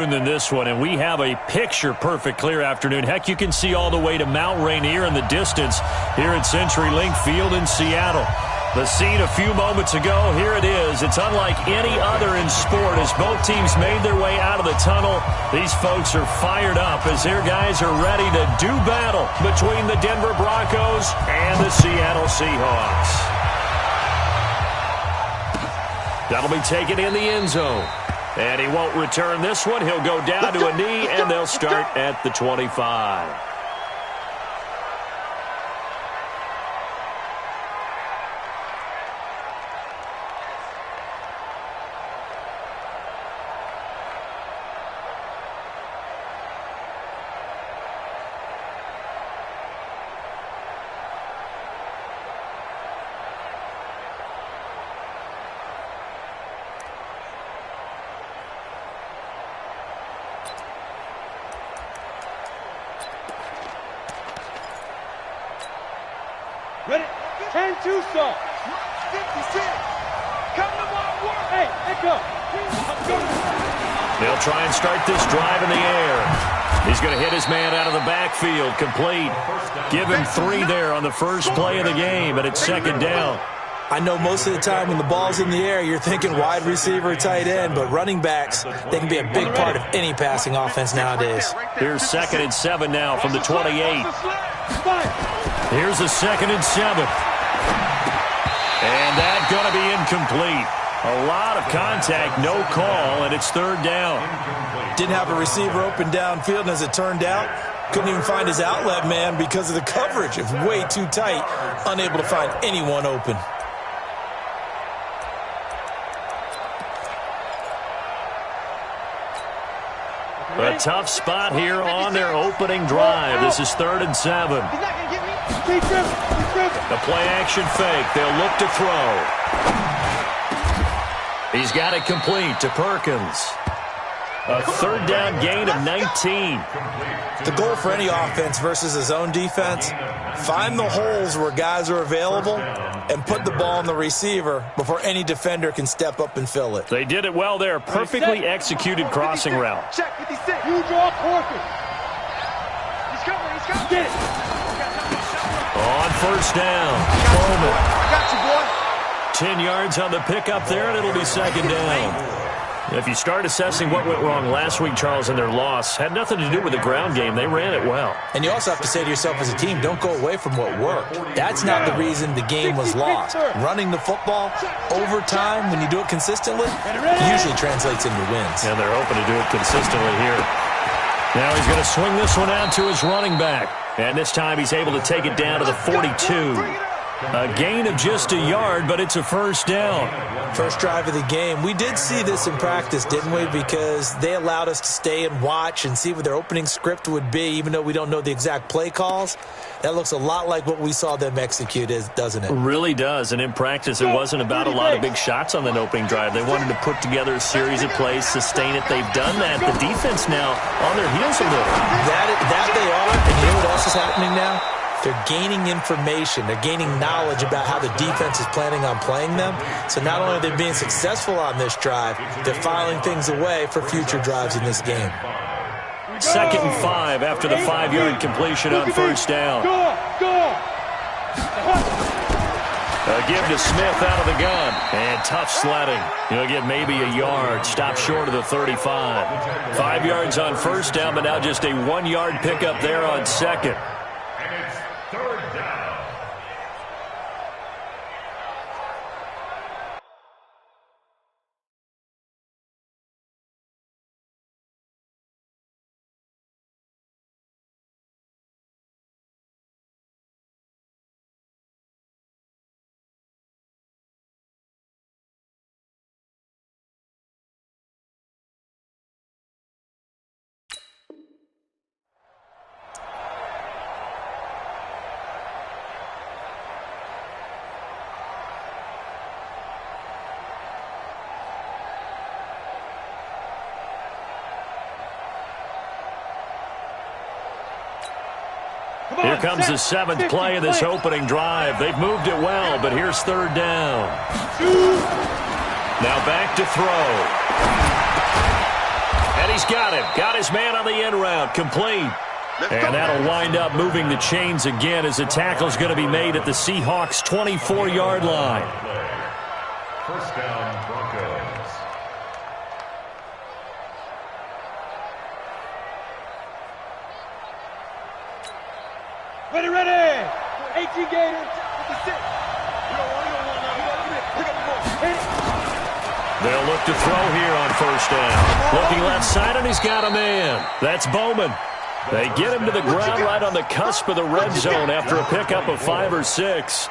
Than this one, and we have a picture-perfect clear afternoon. Heck, you can see all the way to Mount Rainier in the distance here at CenturyLink Field in Seattle. The scene a few moments ago, here it is. It's unlike any other in sport as both teams made their way out of the tunnel. These folks are fired up as their guys are ready to do battle between the Denver Broncos and the Seattle Seahawks. That'll be taken in the end zone. And he won't return this one. He'll go down to a knee, and they'll start at the 25. Ready? 10-2 start. 56. Come to my work. Hey, let go. They'll try and start this drive in the air. He's going to hit his man out of the backfield. Complete. Give him 3 there on the first play of the game, and it's second down. I know most of the time when the ball's in the air, you're thinking wide receiver, tight end, but running backs, they can be a big part of any passing offense nowadays. Here's 2nd and 7 now from the 28. Here's a 2nd and 7. And that's going to be incomplete. A lot of contact, no call, and it's 3rd down. Didn't have a receiver open downfield, and as it turned out, couldn't even find his outlet man because of the coverage. It was way too tight, unable to find anyone open. A tough spot here on their opening drive. This is 3rd and 7. The play-action fake. They'll look to throw. He's got it complete to Perkins. A 3rd down gain of 19. The goal for any offense versus his own defense, find the holes where guys are available and put the ball on the receiver before any defender can step up and fill it. They did it well there. Perfectly executed crossing route. Check 56. You draw Perkins. He's coming. He's coming. Get it. On 1st down. Coleman. I got you, boy. 10 yards on the pickup there, and it'll be 2nd down. If you start assessing what went wrong last week, Charles, in their loss, had nothing to do with the ground game. They ran it well. And you also have to say to yourself as a team, don't go away from what worked. That's not the reason the game was lost. Running the football over time, when you do it consistently, usually translates into wins. And they're hoping to do it consistently here. Now he's going to swing this one out to his running back. And this time he's able to take it down to the 42. A gain of just a yard, but it's a 1st down. First drive of the game. We did see this in practice, didn't we? Because they allowed us to stay and watch and see what their opening script would be, even though we don't know the exact play calls. That looks a lot like what we saw them execute, doesn't it? It really does. And in practice, it wasn't about a lot of big shots on that opening drive. They wanted to put together a series of plays, sustain it. They've done that. The defense now on their heels a little. That they are. And you know what else is happening now? They're gaining information. They're gaining knowledge about how the defense is planning on playing them. So not only are they being successful on this drive, they're filing things away for future drives in this game. 2nd and 5 after the 5-yard completion on 1st down. A give to Smith out of the gun. And tough sledding. He'll get maybe a yard. Stop short of the 35. 5 yards on 1st down, but now just a 1-yard pickup there on 2nd. Here comes the 7th play of this opening drive. They've moved it well, but here's 3rd down. Now back to throw. And And he's got him. Got his man on the end route. Complete. And that'll wind up moving the chains again as the tackle's going to be made at the Seahawks' 24-yard line. First down, Broncos. Ready, ready. 18 Gators. 56. They'll look to throw here on first down. Looking left side, and he's got a man. That's Bowman. They get him to the ground right on the cusp of the red zone after a pickup of 5 or 6.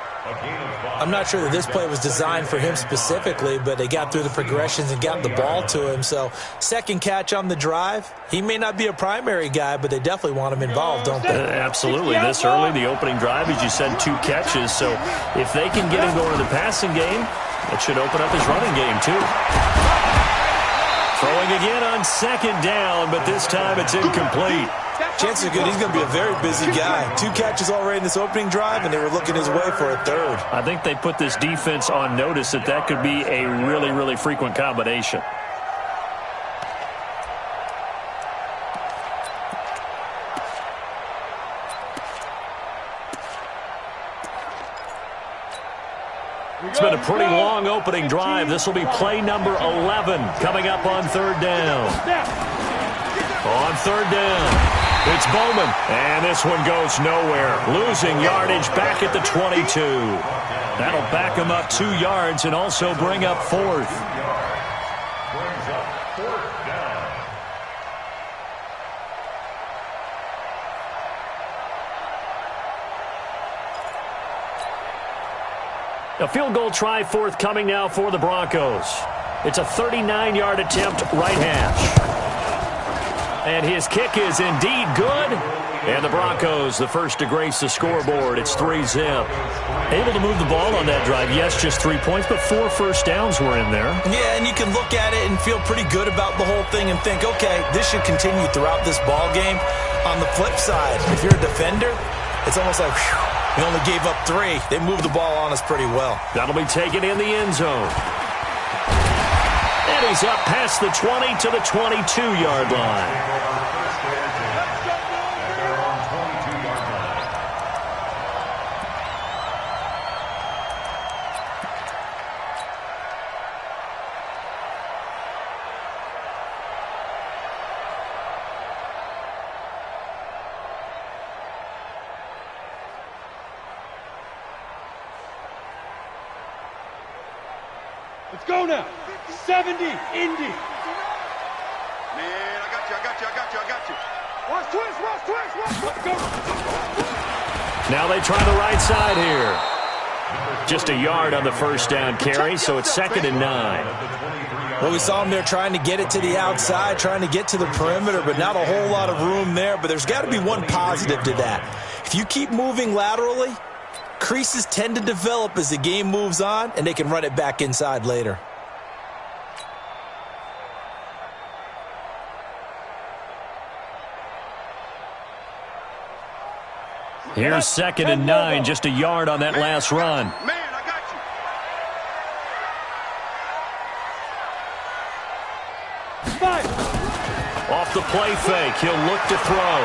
I'm not sure that this play was designed for him specifically, but they got through the progressions and got the ball to him. So second catch on the drive. He may not be a primary guy, but they definitely want him involved, don't they? Absolutely. This early, the opening drive, as you said, 2 catches. So if they can get him going to the passing game, it should open up his running game, too. Throwing again on second down, but this time it's incomplete. Chances are good he's going to be a very busy guy. 2 catches already in this opening drive, and they were looking his way for a third. I think they put this defense on notice that could be a really, really frequent combination. It's been a pretty long opening drive. This will be play number 11 coming up on third down. On third down, it's Bowman, and this one goes nowhere. Losing yardage back at the 22. That'll back him up 2 yards and also bring up 4th. Brings up 4th down. A field goal try forthcoming now for the Broncos. It's a 39-yard attempt, right hash. And his kick is indeed good. And the Broncos, the first to grace the scoreboard. It's 3-zip. Able to move the ball on that drive. Yes, just 3 points, but 4 first downs were in there. Yeah, and you can look at it and feel pretty good about the whole thing and think, okay, this should continue throughout this ball game. On the flip side, if you're a defender, it's almost like, whew, we only gave up 3. They moved the ball on us pretty well. That'll be taken in the end zone. And he's up past the 20 to the 22-yard line. Let's go now. 70, Indy. Man, I got you. Watch twist. Let's go. Now they try the right side here. Just a yard on the first down carry, so it's 2nd and 9. Well, we saw him there trying to get it to the outside, trying to get to the perimeter, but not a whole lot of room there. But there's got to be one positive to that. If you keep moving laterally, creases tend to develop as the game moves on, and they can run it back inside later. Here's 2nd and 9, just a yard on that last run. Man, I got you. 5. Off the play fake, he'll look to throw.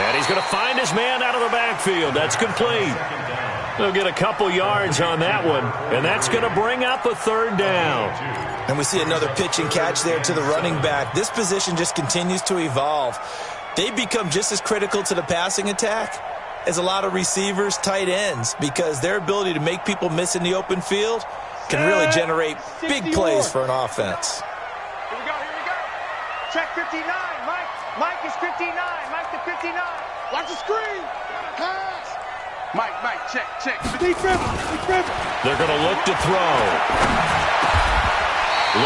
And he's going to find his man out of the backfield. That's complete. They'll get a couple yards on that one, and that's going to bring up a 3rd down. And we see another pitch and catch there to the running back. This position just continues to evolve. They become just as critical to the passing attack as a lot of receivers, tight ends, because their ability to make people miss in the open field can really generate big plays for an offense. Here we go. Check 59, Mike. Mike is 59. Mike to 59. Watch the screen. Pass. Mike, check. Deep river. They're going to look to throw.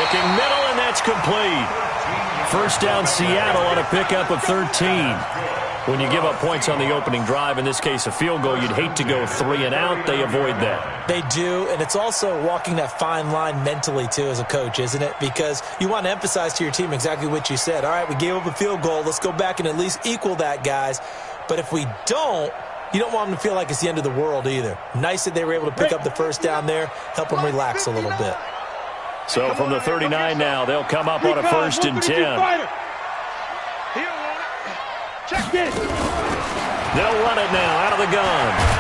Looking middle, and that's complete. First down, Seattle on a pickup of 13. When you give up points on the opening drive, in this case a field goal, you'd hate to go 3 and out. They avoid that. They do, and it's also walking that fine line mentally, too, as a coach, isn't it? Because you want to emphasize to your team exactly what you said. All right, we gave up a field goal. Let's go back and at least equal that, guys. But if we don't, you don't want them to feel like it's the end of the world either. Nice that they were able to pick up the first down there, help them relax a little bit. So from the 39 now, they'll come up on a 1st and 10. Check it. They'll run it now out of the gun.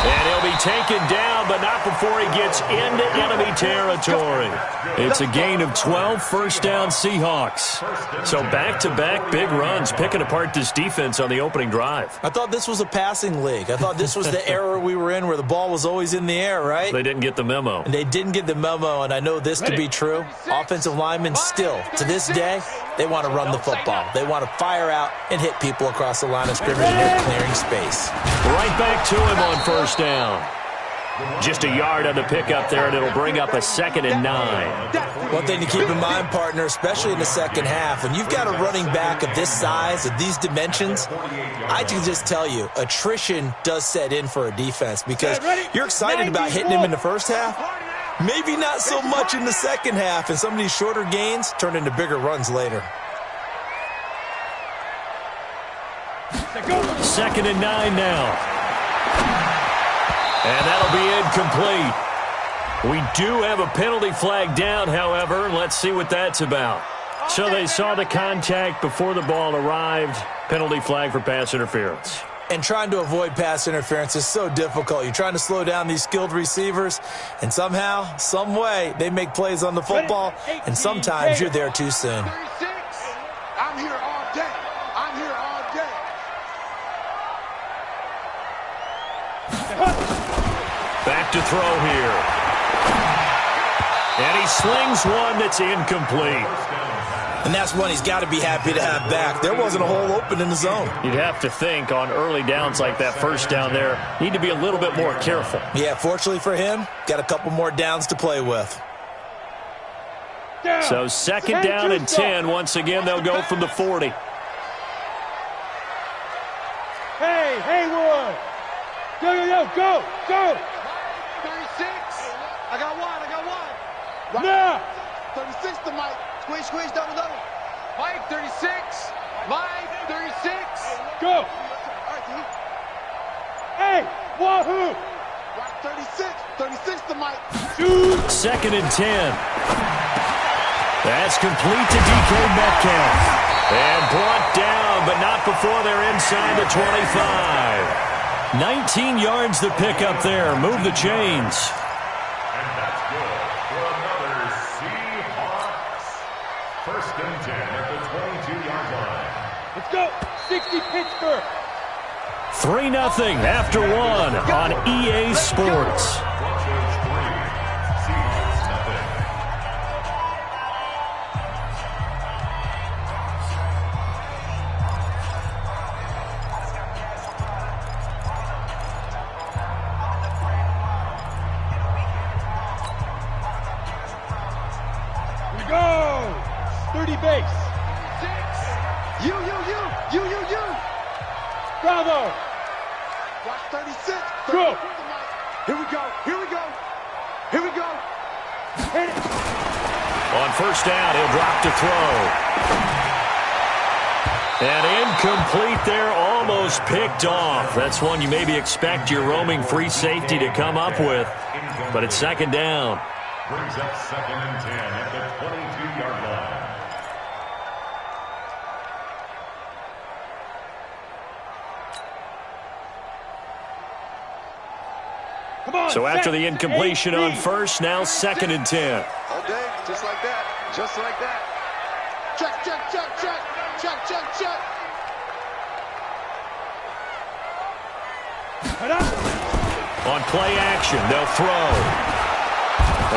And he'll be taken down, but not before he gets into enemy territory. It's a gain of 12, first down Seahawks. So back-to-back big runs, picking apart this defense on the opening drive. I thought this was a passing league. I thought this was the era we were in where the ball was always in the air, right? They didn't get the memo. And they didn't get the memo, and I know this to be true. Offensive linemen still, to this day, they want to run the football. They want to fire out and hit people across the line of scrimmage, and they're clearing space. Right back to him on first down. Just a yard on the pickup there, and it'll bring up a 2nd and 9. One thing to keep in mind, partner, especially in the second half, when you've got a running back of this size, of these dimensions, I can just tell you, attrition does set in for a defense because you're excited about hitting him in the first half. Maybe not so much in the second half, and some of these shorter gains turn into bigger runs later. 2nd and 9 now. And that'll be incomplete. We do have a penalty flag down, however. Let's see what that's about. So they saw the contact before the ball arrived. Penalty flag for pass interference. And trying to avoid pass interference is so difficult. You're trying to slow down these skilled receivers, and somehow, some way, they make plays on the football, and sometimes you're there too soon. I'm here all day. I'm here all day. Back to throw here. And he slings one that's incomplete. And that's one he's got to be happy to have back. There wasn't a hole open in the zone. You'd have to think on early downs like that first down there, need to be a little bit more careful. Yeah, fortunately for him, got a couple more downs to play with. So 2nd down and 10. Once again, they'll go from the 40. Hey, Haywood. Go. 36. I got one. Right. Now. 36 to Mike. Squeeze, double. Mike, 36. Mike, 36. Go. Hey, wahoo. Right, 36 to Mike. Shoot. 2nd and 10. That's complete to DK Metcalf. And brought down, but not before they're inside the 25. 19 yards to pick up there. Move the chains. And that's good for another Seahawks. 1st and 10 at the 22-yard line. Let's go. 60 Pittsburgh. 3-0 after 1 on EA Sports. Broncos 3, Seahawks nothing. We go. 30 base. 6. You. Bravo. Watch 36. Go. Here we go. Hit it. On first down, he'll drop to throw. And incomplete there, almost picked off. That's one you maybe expect your roaming free safety to come up with. But it's 2nd down. Brings up 2nd and 10 at the 22-yard line. So after the incompletion on first, now 2nd and 10. All day, just like that. Check. On play action, they'll throw.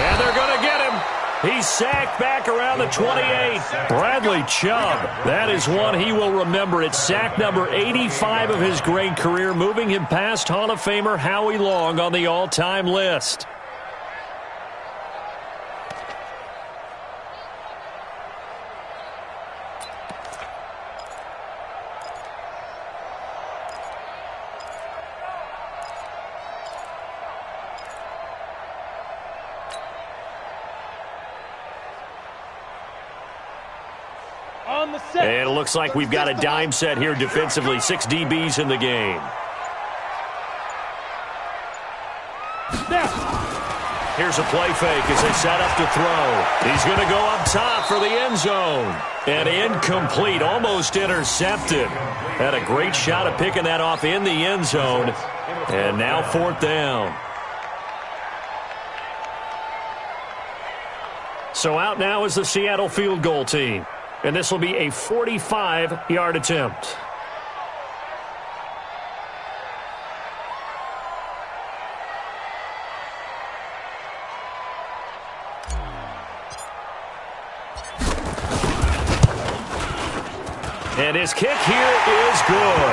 And they're going to get him. He's sacked back around the 28. Bradley Chubb, that is one he will remember. It's sack number 85 of his great career, moving him past Hall of Famer Howie Long on the all-time list. And it looks like we've got a dime set here defensively. 6 DBs in the game. Here's a play fake as they set up to throw. He's going to go up top for the end zone. And incomplete, almost intercepted. Had a great shot at picking that off in the end zone. And now 4th down. So out now is the Seattle field goal team. And this will be a 45-yard attempt. And his kick here is good.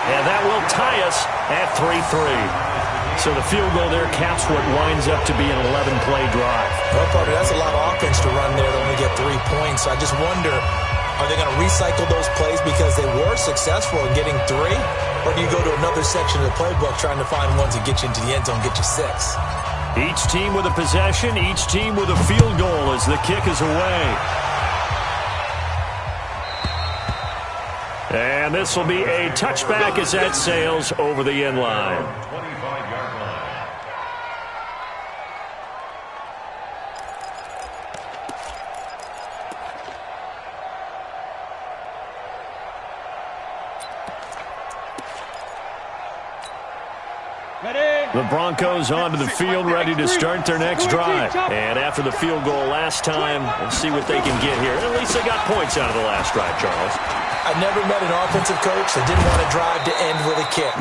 And that will tie us at 3-3. So the field goal there caps what winds up to be an 11-play drive. Well, partner, that's a lot of offense to run there to only get 3 points. I just wonder, are they going to recycle those plays because they were successful in getting 3? Or do you go to another section of the playbook trying to find ones that get you into the end zone, get you 6? Each team with a possession, each team with a field goal as the kick is away. And this will be a touchback as that sails over the end line. 25-yard line. The Broncos onto the field, ready to start their next drive. And after the field goal last time, we'll see what they can get here. At least they got points out of the last drive, Charles. I never met an offensive coach that didn't want a drive to end with a kick.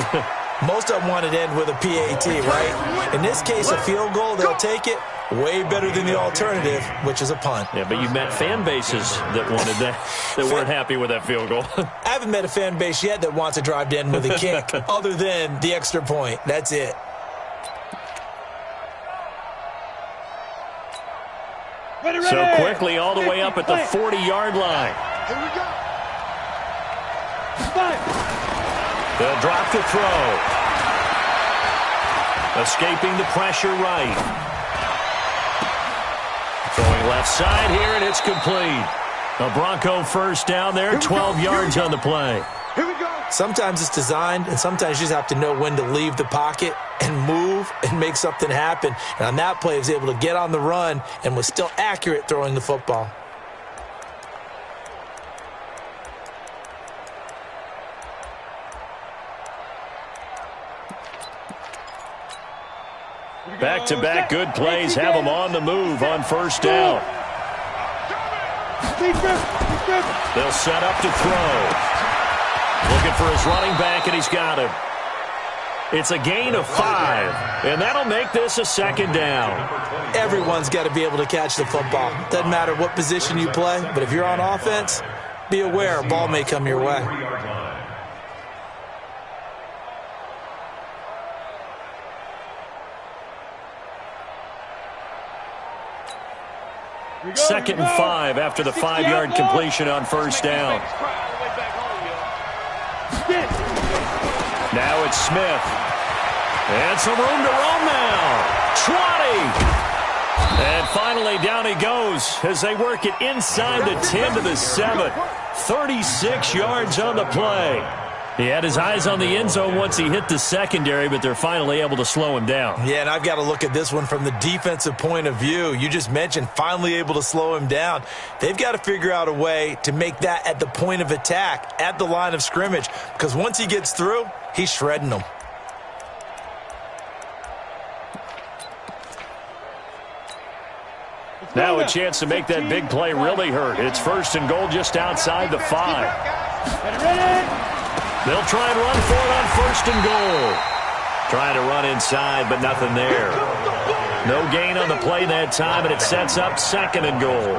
Most of them wanted to end with a PAT, right? In this case, a field goal, they'll take it. Way better than the alternative, which is a punt. Yeah, but you've met fan bases that wanted that weren't happy with that field goal. I haven't met a fan base yet that wants a drive to end with a kick, other than the extra point. That's it. So quickly all the way up at the 40-yard line. Here we go. They'll drop to throw. Escaping the pressure right. Throwing left side here, and it's complete. A Bronco first down there, 12 yards on the play. Here we go. Sometimes it's designed, and sometimes you just have to know when to leave the pocket and move and make something happen. And on that play, he was able to get on the run and was still accurate throwing the football. Back-to-back good plays have him on the move on first down. They'll set up to throw. Looking for his running back, and he's got him. It's a gain of 5, and that'll make this a second down. Everyone's got to be able to catch the football. Doesn't matter what position you play, but if you're on offense, be aware a ball may come your way. Second and 5 after the 5-yard completion on first down. Now it's Smith. And some room to roam now. Trotty. And finally down he goes as they work it inside the 10 to the 7. 36 yards on the play. He had his eyes on the end zone once he hit the secondary, but they're finally able to slow him down. Yeah, and I've got to look at this one from the defensive point of view. You just mentioned finally able to slow him down. They've got to figure out a way to make that at the point of attack, at the line of scrimmage, because once he gets through, he's shredding them. Now a chance to make that big play really hurt. It's first and goal just outside the 5. They'll try and run for it on first and goal. Trying to run inside, but nothing there. No gain on the play that time, and it sets up second and goal.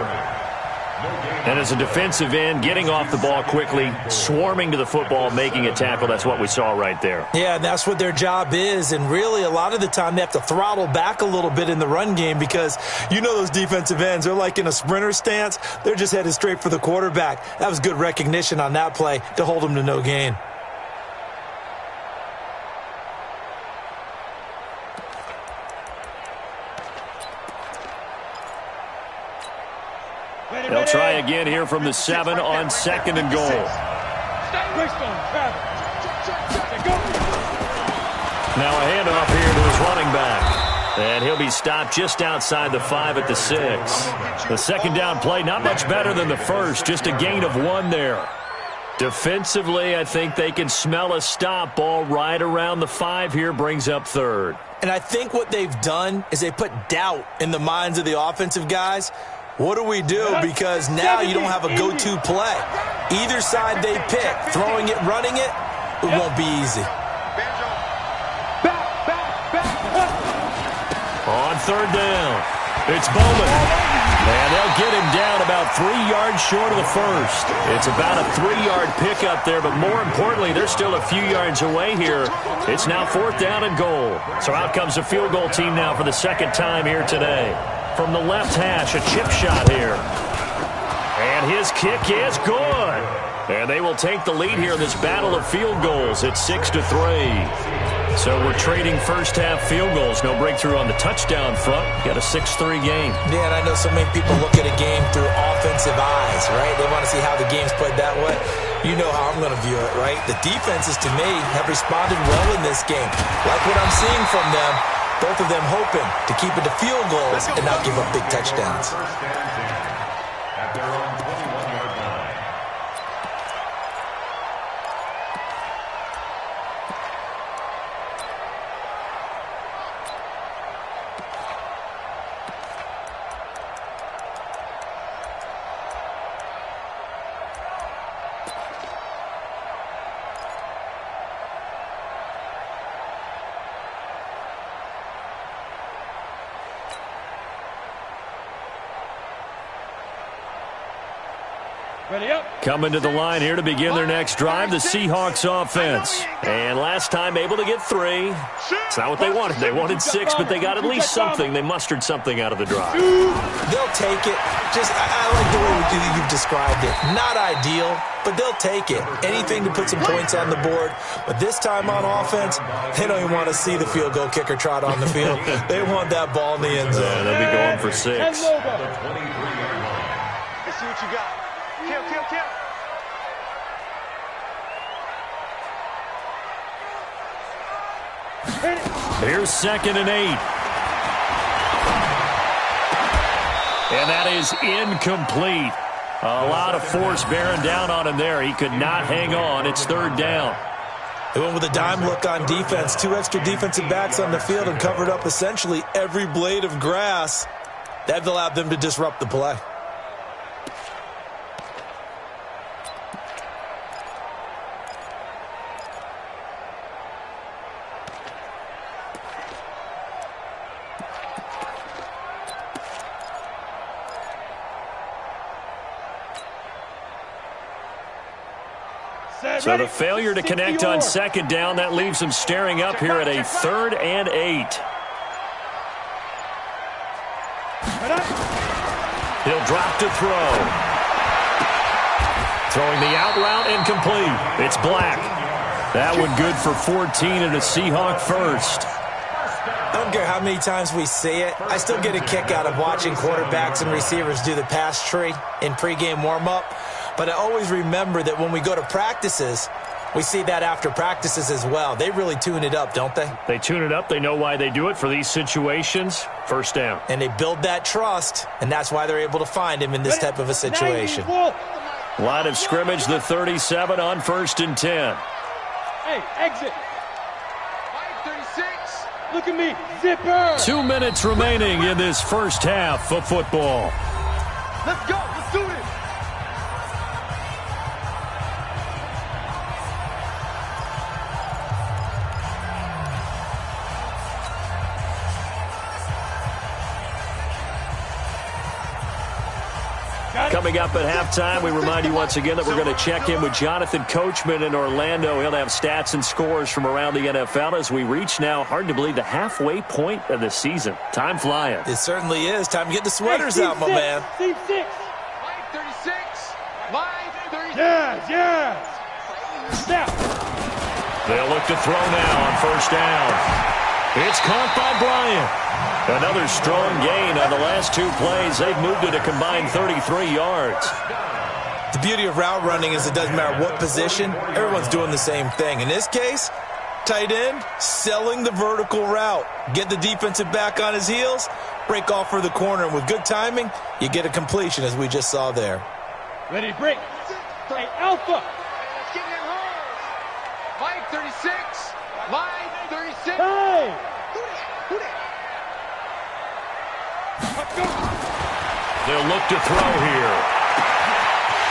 And as a defensive end, getting off the ball quickly, swarming to the football, making a tackle, that's what we saw right there. Yeah, and that's what their job is. And really, a lot of the time, they have to throttle back a little bit in the run game because you know those defensive ends, they're like in a sprinter stance. They're just headed straight for the quarterback. That was good recognition on that play to hold them to no gain. They'll try again here from the 7 on second and goal. Now a handoff here to his running back. And he'll be stopped just outside the 5 at the 6. The second down play, not much better than the first, just a gain of 1 there. Defensively, I think they can smell a stop. Ball right around the 5 here, brings up 3rd. And I think what they've done is they put doubt in the minds of the offensive guys. What do we do? Because now you don't have a go-to play. Either side they pick, throwing it, running it, it won't be easy. On 3rd down, it's Bowman. And they'll get him down about 3 yards short of the first. It's about a 3-yard pickup there, but more importantly, they're still a few yards away here. It's now 4th down and goal. So out comes the field goal team now for the second time here today. From the left hash, a chip shot here. And his kick is good. And they will take the lead here in this battle of field goals at 6-3. So we're trading first-half field goals. No breakthrough on the touchdown front. Got a 6-3 game. Yeah, and I know so many people look at a game through offensive eyes, right? They want to see how the game's played that way. You know how I'm going to view it, right? The defenses, to me, have responded well in this game. Like what I'm seeing from them, both of them hoping to keep it to field goals and not give up big touchdowns. At their own 21-yard line. Ready up. Coming to the line here to begin their next drive, the Seahawks offense. And last time able to get 3. It's not what they wanted. They wanted 6, but they got at least something. They mustered something out of the drive. They'll take it. I like the way you've described it. Not ideal, but they'll take it. Anything to put some points on the board. But this time on offense, they don't even want to see the field goal kicker trot on the field. They want that ball in the end zone. Yeah, they'll be going for 6. Let's see what you got. Kill, kill, kill. Here's 2nd and 8. And that is incomplete. A lot of force bearing down on him there. He could not hang on. It's 3rd down. They went with a dime look on defense. 2 extra defensive backs on the field and covered up essentially every blade of grass. That allowed them to disrupt the play. So the failure to connect on 2nd down, that leaves them staring up here at a 3rd and 8. He'll drop to throw. Throwing the out route, incomplete. It's Black. That one good for 14 and a Seahawk first. I don't care how many times we see it. I still get a kick out of watching quarterbacks and receivers do the pass tree in pregame warm-up. But I always remember that when we go to practices, we see that after practices as well. They really tune it up, don't they? They tune it up. They know why they do it for these situations. First down. And they build that trust, and that's why they're able to find him in this type of a situation. Line of scrimmage, the 37 on 1st and 10. Hey, exit. 36. Look at me. Zipper. 2 minutes remaining in this first half of football. Let's go. Let's do this. Coming up at halftime, we remind you once again that we're going to check in with Jonathan Coachman in Orlando. He'll have stats and scores from around the NFL as we reach now, hard to believe, the halfway point of the season. Time flying. It certainly is. Time to get the sweaters out, my man. Team 6. Line 36. Line 36. Yes. Snap. They'll look to throw now on 1st down. It's caught by Bryant. Another strong gain on the last 2 plays. They've moved it a combined 33 yards. The beauty of route running is it doesn't matter what position. Everyone's doing the same thing. In this case, Tight end, selling the vertical route. Get the defensive back on his heels, break off for the corner, and with good timing, you get a completion as we just saw there. Ready, break. Hey, Alpha. Let's get in holes. Mike, 36. Line, 36. Hey. Who that? They'll look to throw here.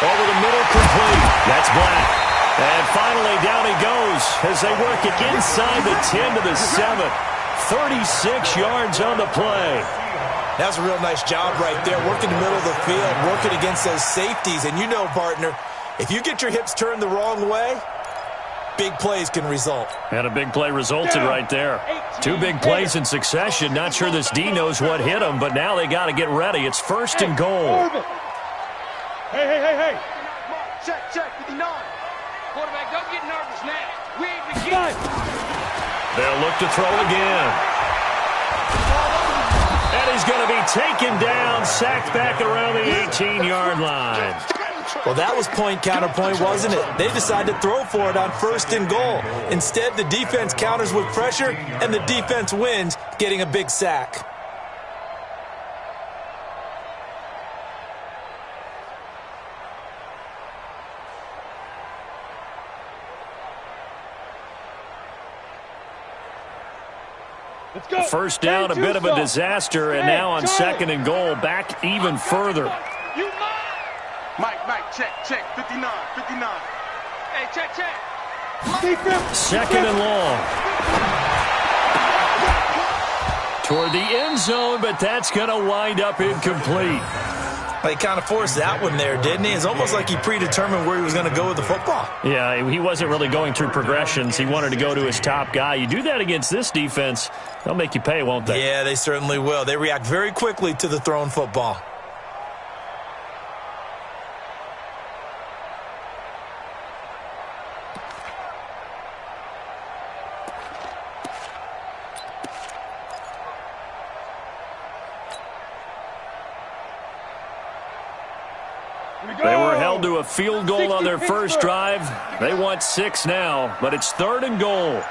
Over the middle, complete. That's Black. And finally, down he goes as they work it inside the 10 to the 7. 36 yards on the play. That's a real nice job right there, working the middle of the field, working against those safeties. And you know, partner, if you get your hips turned the wrong way, big plays can result. And a big play resulted right there. 2 big plays in succession. Not sure this D knows what hit him, but now they got to get ready. It's 1st and goal. Hey. Check, 59. Quarterback, don't get nervous now. We ain't beginning. They'll look to throw again. And he's going to be taken down, sacked back around the 18-yard line. Well, that was point counterpoint, wasn't it? They decided to throw for it on 1st and goal. Instead, the defense counters with pressure, and the defense wins, getting a big sack. Let's go. First down, a bit of a disaster, and now on 2nd and goal, back even further. You Mike, check, 59. Hey, check. 2nd and long. Toward the end zone, but that's going to wind up incomplete. He kind of forced that one there, didn't he? It's almost like he predetermined where he was going to go with the football. Yeah, he wasn't really going through progressions. He wanted to go to his top guy. You do that against this defense, they'll make you pay, won't they? Yeah, they certainly will. They react very quickly to the thrown football. They were held to a field goal on their first drive. They want 6 now, but it's 3rd and goal.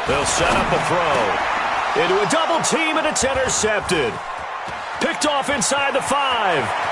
They'll set up a throw. Into a double team, and it's intercepted. Picked off inside the 5.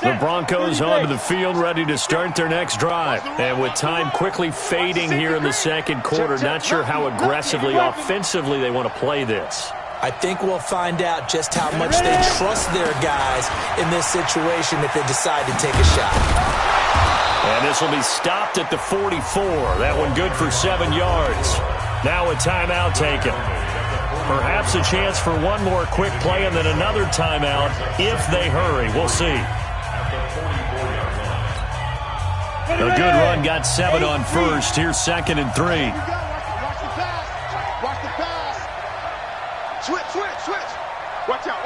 The Broncos onto the field, ready to start their next drive. And with time quickly fading here in the 2nd quarter, not sure how aggressively, offensively they want to play this. I think we'll find out just how much they trust their guys in this situation if they decide to take a shot. And this will be stopped at the 44. That one good for 7 yards. Now a timeout taken. Perhaps a chance for one more quick play and then another timeout if they hurry. We'll see. A good run, got 7 on first. Here's 2nd and 3. Watch the pass. Switch. Watch out.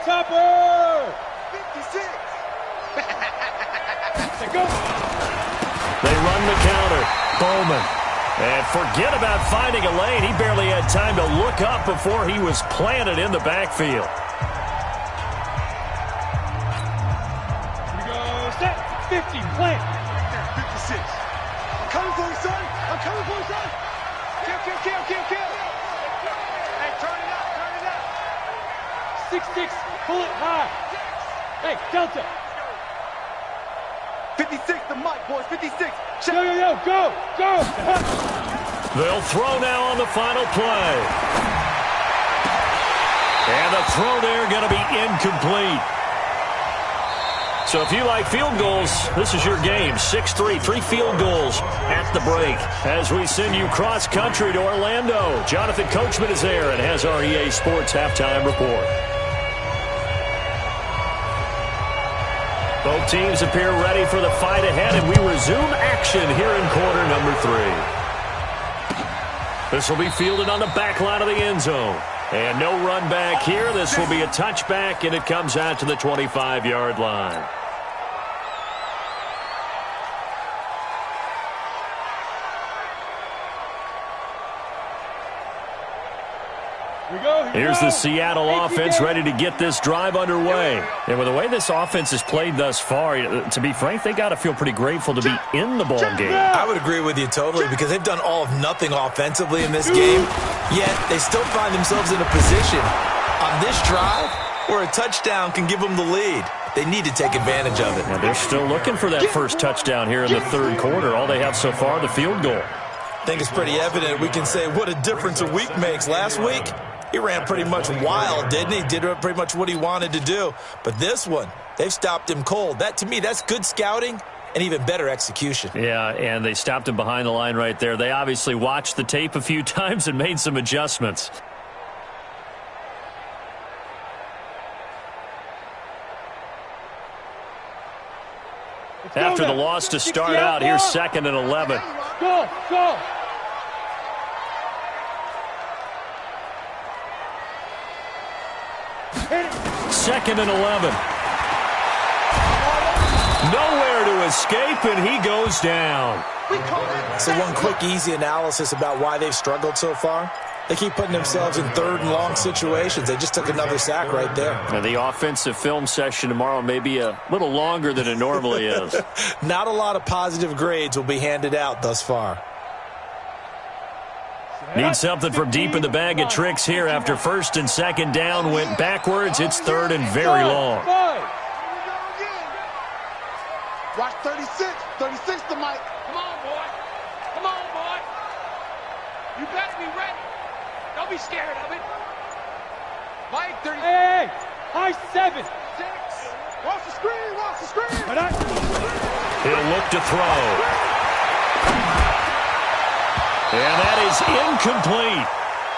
Topper. 56. Go. They run the counter. Bowman. And forget about finding a lane. He barely had time to look up before he was planted in the backfield. Here we go. Set. 50. Plant. 56. I'm coming for you, son. Kill. Hey, turn it up. 6-6. Pull it high. Hey, Delta. 56, the mic, boys. 56. Yo, go. They'll throw now on the final play. And the throw there going to be incomplete. So if you like field goals, this is your game. 6-3, 3 field goals at the break. As we send you cross-country to Orlando, Jonathan Coachman is there and has our EA Sports halftime report. Both teams appear ready for the fight ahead, and we resume action here in quarter number 3. This will be fielded on the back line of the end zone. And no run back here. This will be a touchback, and it comes out to the 25-yard line. Here's the Seattle offense ready to get this drive underway. And with the way this offense has played thus far, to be frank, they got to feel pretty grateful to be in the ball game. I would agree with you totally because they've done all of nothing offensively in this game, yet they still find themselves in a position on this drive where a touchdown can give them the lead. They need to take advantage of it. And they're still looking for that first touchdown here in the third quarter. All they have so far, the field goal. I think it's pretty evident. We can say what a difference a week makes. Last week, he ran pretty much wild, didn't he? Did pretty much what he wanted to do. But this one, they've stopped him cold. That, to me, that's good scouting and even better execution. Yeah, and they stopped him behind the line right there. They obviously watched the tape a few times and made some adjustments. After the loss to start out, here's 2nd and 11. Go, go. Second and 11. Nowhere to escape, and he goes down. So one quick, easy analysis about why they've struggled so far. They keep putting themselves in third and long situations. They just took another sack right there. Now, the offensive film session tomorrow may be a little longer than it normally is. Not a lot of positive grades will be handed out thus far. Need something from deep in the bag of tricks here after 1st and 2nd down went backwards. It's 3rd and very long. Watch 36. 36 to Mike. Come on, boy. Come on, boy. You better be ready. Don't be scared of it. Mike, 30. Hey, high 7. 6. Watch the screen. Watch the screen. He'll look to throw. And that is incomplete.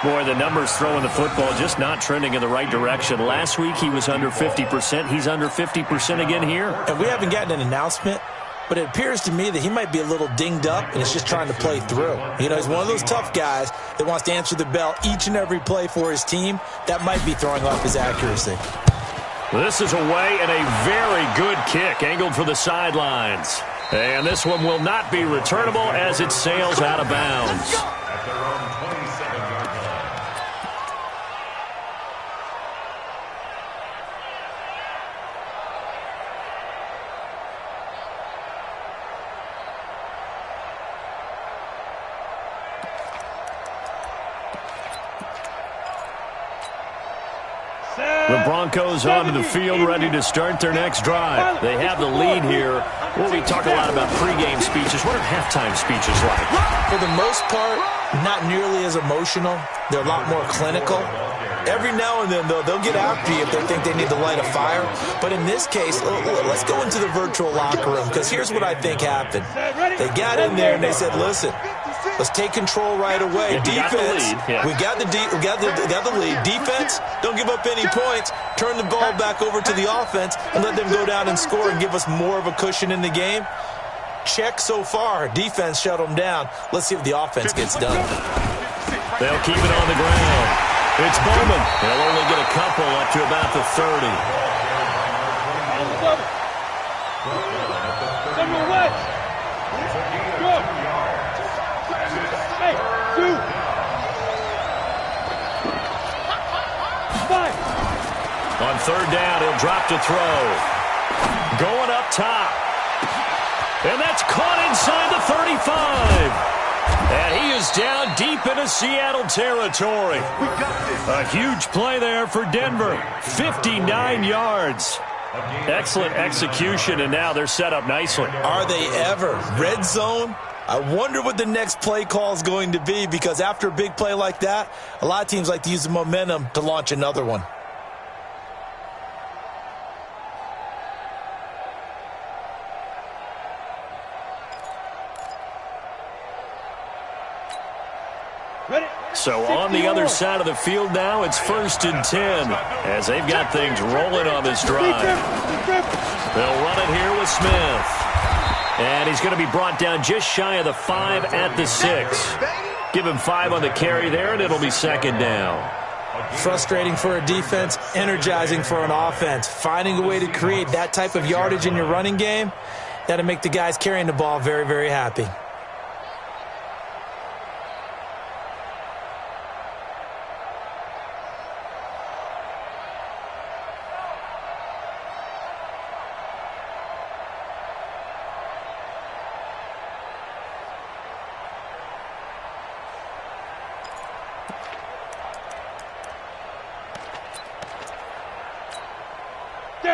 Boy, the numbers throwing the football just not trending in the right direction. Last week he was under 50%. He's under 50% again here. And we haven't gotten an announcement, but it appears to me that he might be a little dinged up and is just trying to play through. You know, he's one of those tough guys that wants to answer the bell each and every play for his team. That might be throwing off his accuracy. This is away and a very good kick angled for the sidelines. And this one will not be returnable as it sails out of bounds. At their own 27-yard line. The Broncos onto the field ready to start their next drive. They have the lead here. Well, we talk a lot about pregame speeches. What are halftime speeches like? For the most part, not nearly as emotional. They're a lot more clinical. Every now and then, though, they'll get after you if they think they need to light a fire. But in this case, let's go into the virtual locker room, because here's what I think happened. They got in there and they said, listen, let's take control right away. Defense, we got the lead. Defense, don't give up any points. Turn the ball back over to the offense and let them go down and score and give us more of a cushion in the game. Check so far. Defense shut them down. Let's see if the offense gets done. They'll keep it on the ground. It's Bowman. They'll only get a couple up to about the 30. Samuel West. Good. Hey, 2. 5. On 3rd down, he'll drop to throw. Going up top. And that's caught inside the 35. And he is down deep into Seattle territory. A huge play there for Denver. 59 yards. Excellent execution, and now they're set up nicely. Are they ever? Red zone? I wonder what the next play call is going to be, because after a big play like that, a lot of teams like to use the momentum to launch another one. So on the other side of the field now, it's 1st and 10 as they've got things rolling on this drive. They'll run it here with Smith. And he's going to be brought down just shy of the 5 at the 6. Give him 5 on the carry there, and it'll be 2nd down. Frustrating for a defense, energizing for an offense. Finding a way to create that type of yardage in your running game, that'll make the guys carrying the ball very, very happy.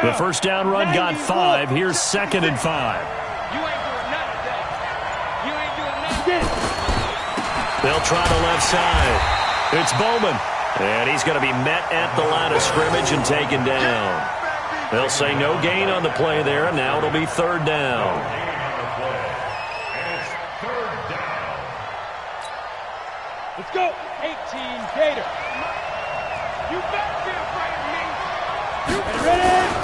The first down run got 5. Here's 2nd and 5. You ain't doing nothing today. You ain't doing nothing. They'll try the left side. It's Bowman. And he's going to be met at the line of scrimmage and taken down. They'll say no gain on the play there, and now it'll be 3rd down. Let's go. 18 Gator. You better be afraid of me. Ready?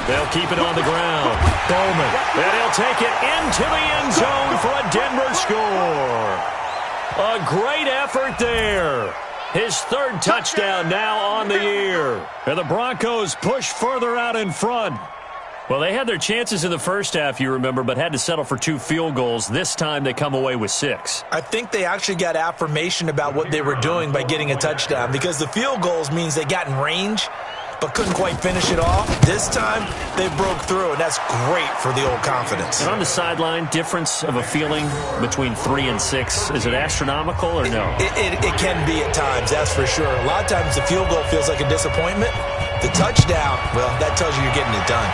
They'll keep it on the ground. Bowman. And he'll take it into the end zone for a Denver score. A great effort there. His 3rd touchdown now on the year. And the Broncos push further out in front. Well, they had their chances in the first half, you remember, but had to settle for 2 field goals. This time they come away with 6. I think they actually got affirmation about what they were doing by getting a touchdown, because the field goals means they got in range but couldn't quite finish it off. This time, they broke through, and that's great for the old confidence. And on the sideline, difference of a feeling between 3 and 6, is it astronomical or no? It can be at times, that's for sure. A lot of times the field goal feels like a disappointment. The touchdown, well, that tells you you're getting it done.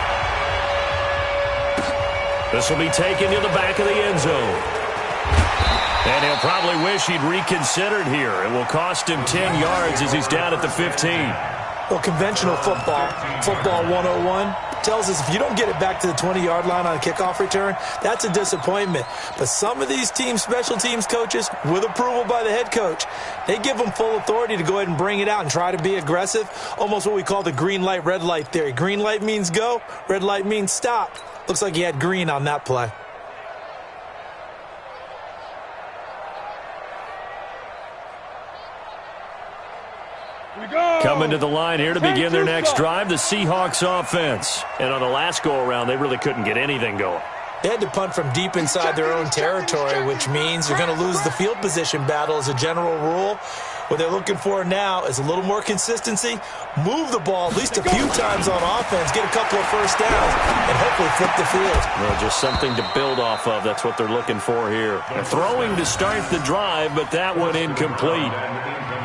This will be taken to the back of the end zone. And he'll probably wish he'd reconsidered here. It will cost him 10 yards as he's down at the 15. Well, conventional football 101, tells us if you don't get it back to the 20-yard line on a kickoff return, that's a disappointment. But some of these team special teams coaches, with approval by the head coach, they give them full authority to go ahead and bring it out and try to be aggressive, almost what we call the green light, red light theory. Green light means go, red light means stop. Looks like he had green on that play. Coming to the line here to begin their next drive, the Seahawks offense. And on the last go-around, they really couldn't get anything going. They had to punt from deep inside their own territory, which means you're going to lose the field position battle as a general rule. What they're looking for now is a little more consistency, move the ball at least a few times on offense, get a couple of first downs, and hopefully flip the field. Well, just something to build off of. That's what they're looking for here. Throwing to start the drive, but that one incomplete.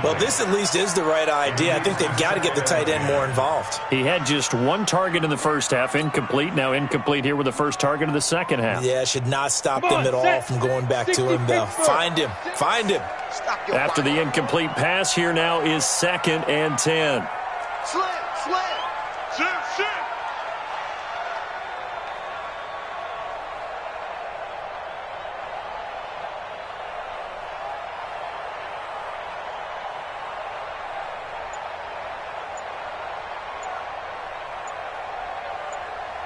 Well, this at least is the right idea. I think they've got to get the tight end more involved. He had just 1 target in the first half, incomplete. Now incomplete here with the first target of the second half. Yeah, should not stop them at all from going back to him, though. Find him. Find him. After the incomplete pass, here now is 2nd and 10. Slam. Shoot.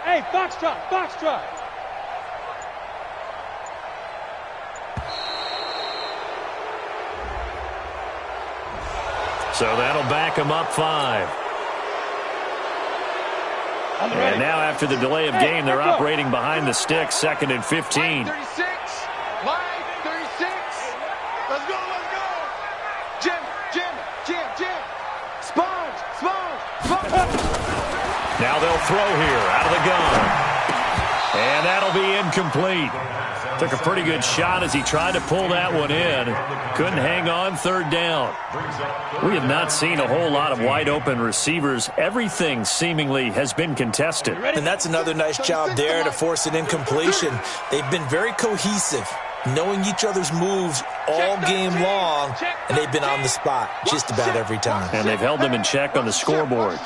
Hey, Foxtrot. So that'll back him up 5. And now after the delay of game, they're operating behind the sticks, 2nd and 15. 36. Line 36. Let's go. Jim. Sponge. Now they'll throw here out of the gun. And that'll be incomplete. Took a pretty good shot as he tried to pull that one in. Couldn't hang on, 3rd down. We have not seen a whole lot of wide open receivers. Everything seemingly has been contested. And that's another nice job there to force an incompletion. They've been very cohesive, knowing each other's moves all game long, and they've been on the spot just about every time. And they've held them in check on the scoreboard.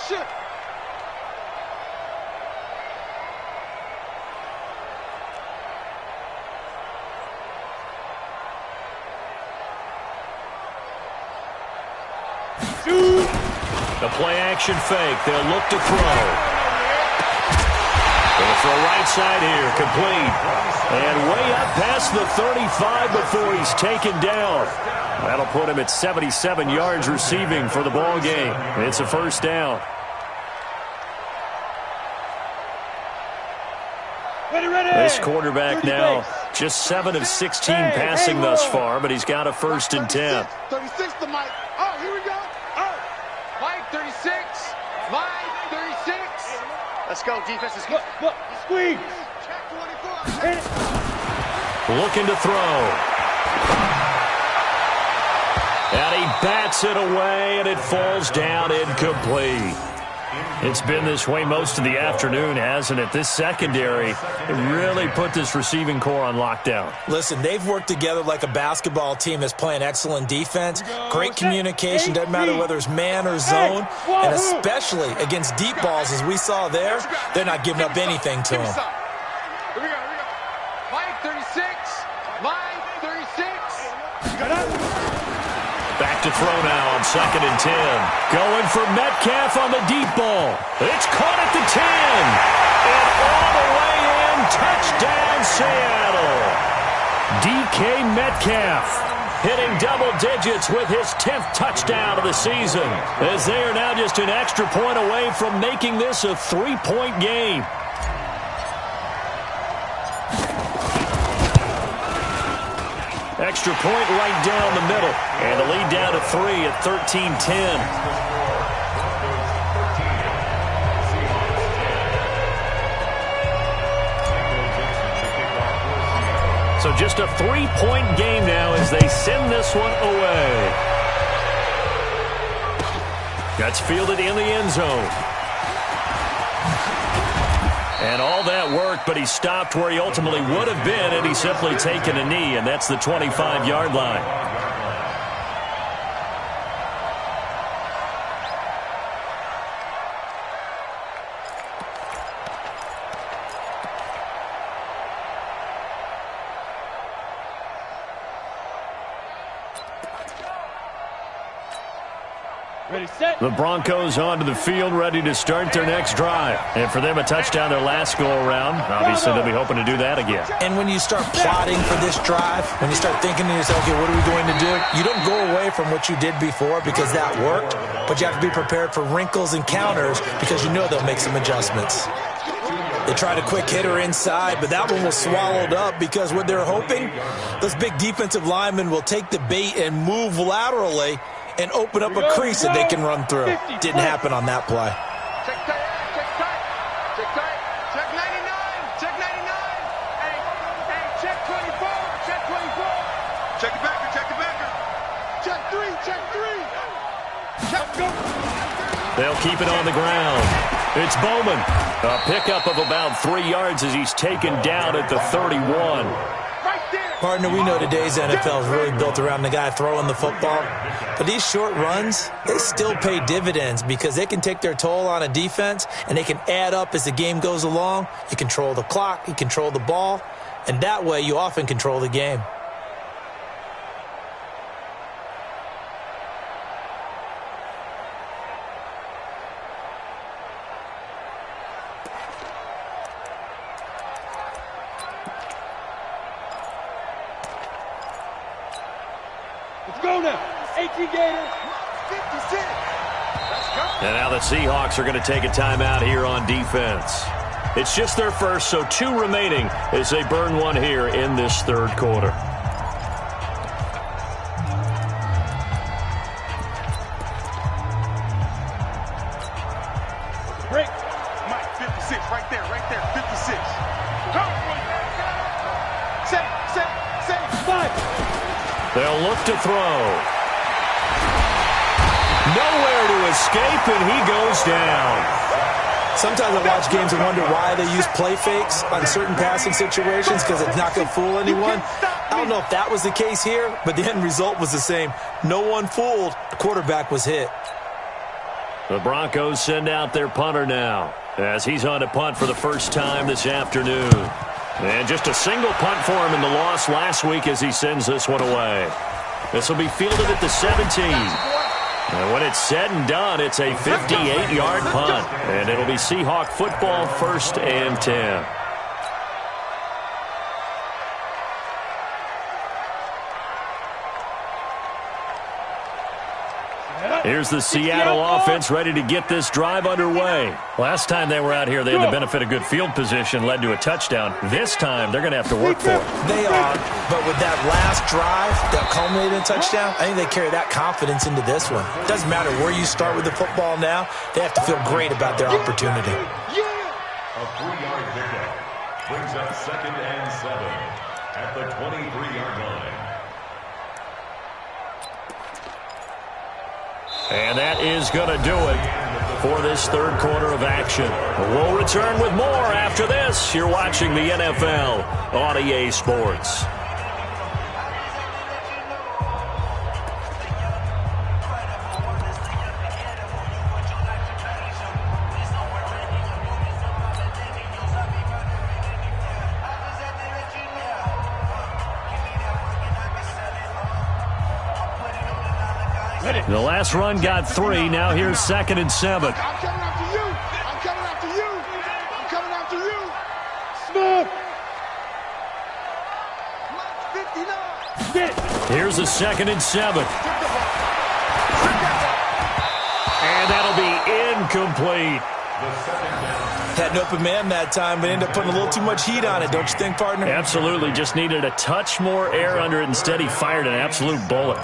The play action fake. They'll look to throw. Going to throw right side here. Complete. And way up past the 35 before he's taken down. That'll put him at 77 yards receiving for the ball game. It's a first down. This quarterback now just 7 of 16 passing thus far, but he's got a 1st and 10. 36 to Mike. Oh, here we go. Oh. Mike 36. Mike 36. Let's go, defense. Let's go. Look, squeeze. Check 24. Looking to throw. And he bats it away, and it falls down incomplete. It's been this way most of the afternoon, hasn't it? This secondary really put this receiving core on lockdown. Listen, they've worked together like a basketball team that's playing excellent defense. Great communication, doesn't matter whether it's man or zone. And especially against deep balls, as we saw there, they're not giving up anything to them. Here we go. Mike 36. Mike 36. Back to throw now on 2nd and 10. Going for Metcalf on the deep ball. It's caught at the 10. And all the way in, touchdown Seattle. DK Metcalf hitting double digits with his 10th touchdown of the season, as they are now just an extra point away from making this a 3-point game. Extra point right down the middle. And the lead down to 3 at 13-10. So just a 3-point game now as they send this one away. That's fielded in the end zone. And all that worked, but he stopped where he ultimately would have been, and he's simply taken a knee, and that's the 25-yard line. Ready, set. The Broncos onto the field, ready to start their next drive. And for them, a touchdown their last go-around. Obviously, they'll be hoping to do that again. And when you start plotting for this drive, when you start thinking to yourself, okay, what are we going to do? You don't go away from what you did before because that worked, but you have to be prepared for wrinkles and counters because you know they'll make some adjustments. They tried a quick hitter inside, but that one was swallowed up because what they're hoping, those big defensive linemen will take the bait and move laterally and open up a crease that they can run through. Didn't happen on that play. Check tight. Check 99. Check 99. Hey, check 24. Check 24. Check it backer. Check it backer. Check 3. Check 3. Check go. They'll keep it on the ground. It's Bowman. A pickup of about 3 yards as he's taken down at the 31. Partner, we know today's NFL is really built around the guy throwing the football. But these short runs, they still pay dividends because they can take their toll on a defense and they can add up as the game goes along. You control the clock, you control the ball, and that way you often control the game. Go now. 18 Gators. 56. Let's go. And now the Seahawks are going to take a timeout here on defense. It's just their first, so 2 remaining as they burn one here in this third quarter. Break. Mike, 56. Right there. 56. Go. Set. 5. They'll look to throw. Nowhere to escape, and he goes down. Sometimes I watch games and wonder why they use play fakes on certain passing situations because it's not going to fool anyone. I don't know if that was the case here, but the end result was the same. No one fooled. The quarterback was hit. The Broncos send out their punter now as he's on to punt for the first time this afternoon. And just a single punt for him in the loss last week as he sends this one away. This will be fielded at the 17. And when it's said and done, it's a 58-yard punt. And it'll be Seahawk football, 1st and 10. Here's the Seattle offense ready to get this drive underway. Last time they were out here, they had the benefit of good field position, led to a touchdown. This time, they're going to have to work for it. They are, but with that last drive that culminated in a touchdown, I think they carry that confidence into this one. It doesn't matter where you start with the football now. They have to feel great about their opportunity. A 3-yard pickup brings up 2nd and 7 at the 23-yard line. And that is going to do it for this third quarter of action. We'll return with more after this. You're watching the NFL on EA Sports. The last run got 3. Now here's 2nd and 7. I'm coming after you. I'm coming after you. I'm coming after you. Smith. Here's a 2nd and 7. And that'll be incomplete. Had an open man that time, but ended up putting a little too much heat on it, don't you think, partner? Absolutely. Just needed a touch more air under it. Instead, he fired an absolute bullet.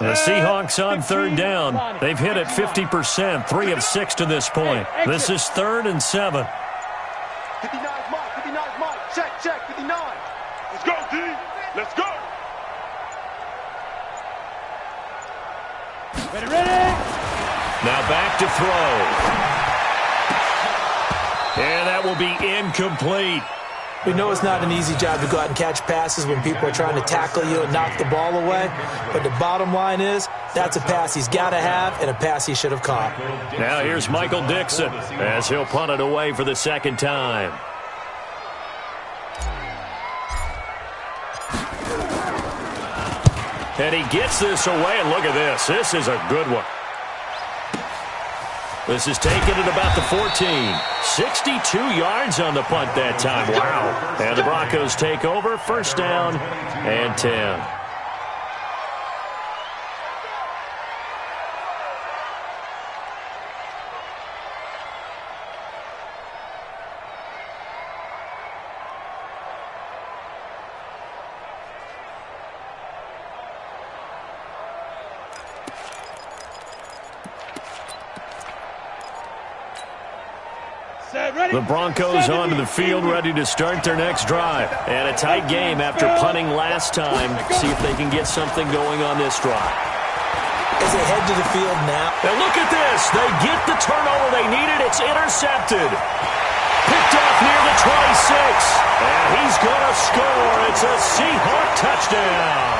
The Seahawks on 3rd down. They've hit it 50%, 3 of 6 to this point. This is 3rd and 7. 59's Mike. 59's Mike. Check. 59. Let's go, D. Let's go. Ready. Now back to throw. And that will be incomplete. We know it's not an easy job to go out and catch passes when people are trying to tackle you and knock the ball away. But the bottom line is, that's a pass he's got to have and a pass he should have caught. Now here's Michael Dixon as he'll punt it away for the 2nd time. And he gets this away, and look at this. This is a good one. This is taken at about the 14. 62 yards on the punt that time. Wow. And the Broncos take over, 1st down and 10. The Broncos onto the field, ready to start their next drive. And a tight game after punting last time. See if they can get something going on this drive. As they head to the field now. And look at this. They get the turnover they needed. It's intercepted. Picked off near the 26. And he's going to score. It's a Seahawk touchdown.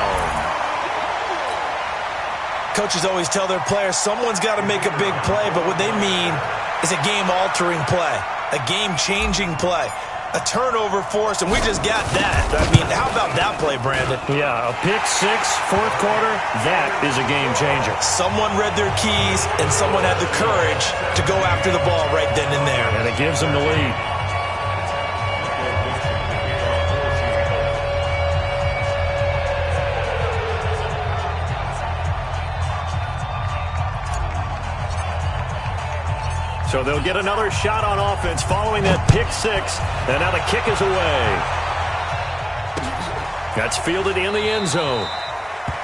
Coaches always tell their players someone's got to make a big play, but what they mean is a game-altering play, a game-changing play, a turnover force, and we just got that. I mean, how about that play, Brandon? Yeah, a pick 6, 4th quarter, that is a game-changer. Someone read their keys, and someone had the courage to go after the ball right then and there. And it gives them the lead. So they'll get another shot on offense following that pick 6. And now the kick is away. That's fielded in the end zone.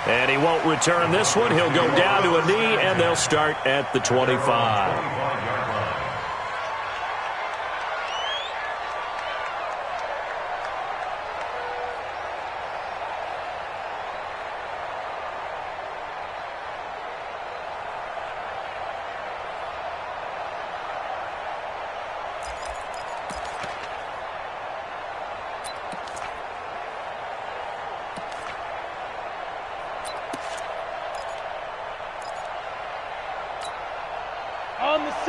And he won't return this one. He'll go down to a knee, and they'll start at the 25.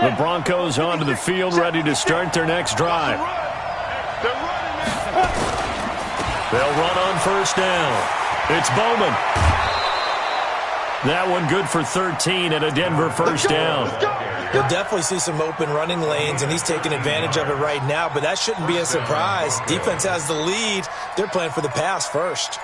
The Broncos onto the field, ready to start their next drive. They'll run on first down. It's Bowman. That one good for 13 and a Denver first down. You'll definitely see some open running lanes, and he's taking advantage of it right now, but that shouldn't be a surprise. Defense has the lead. They're playing for the pass first.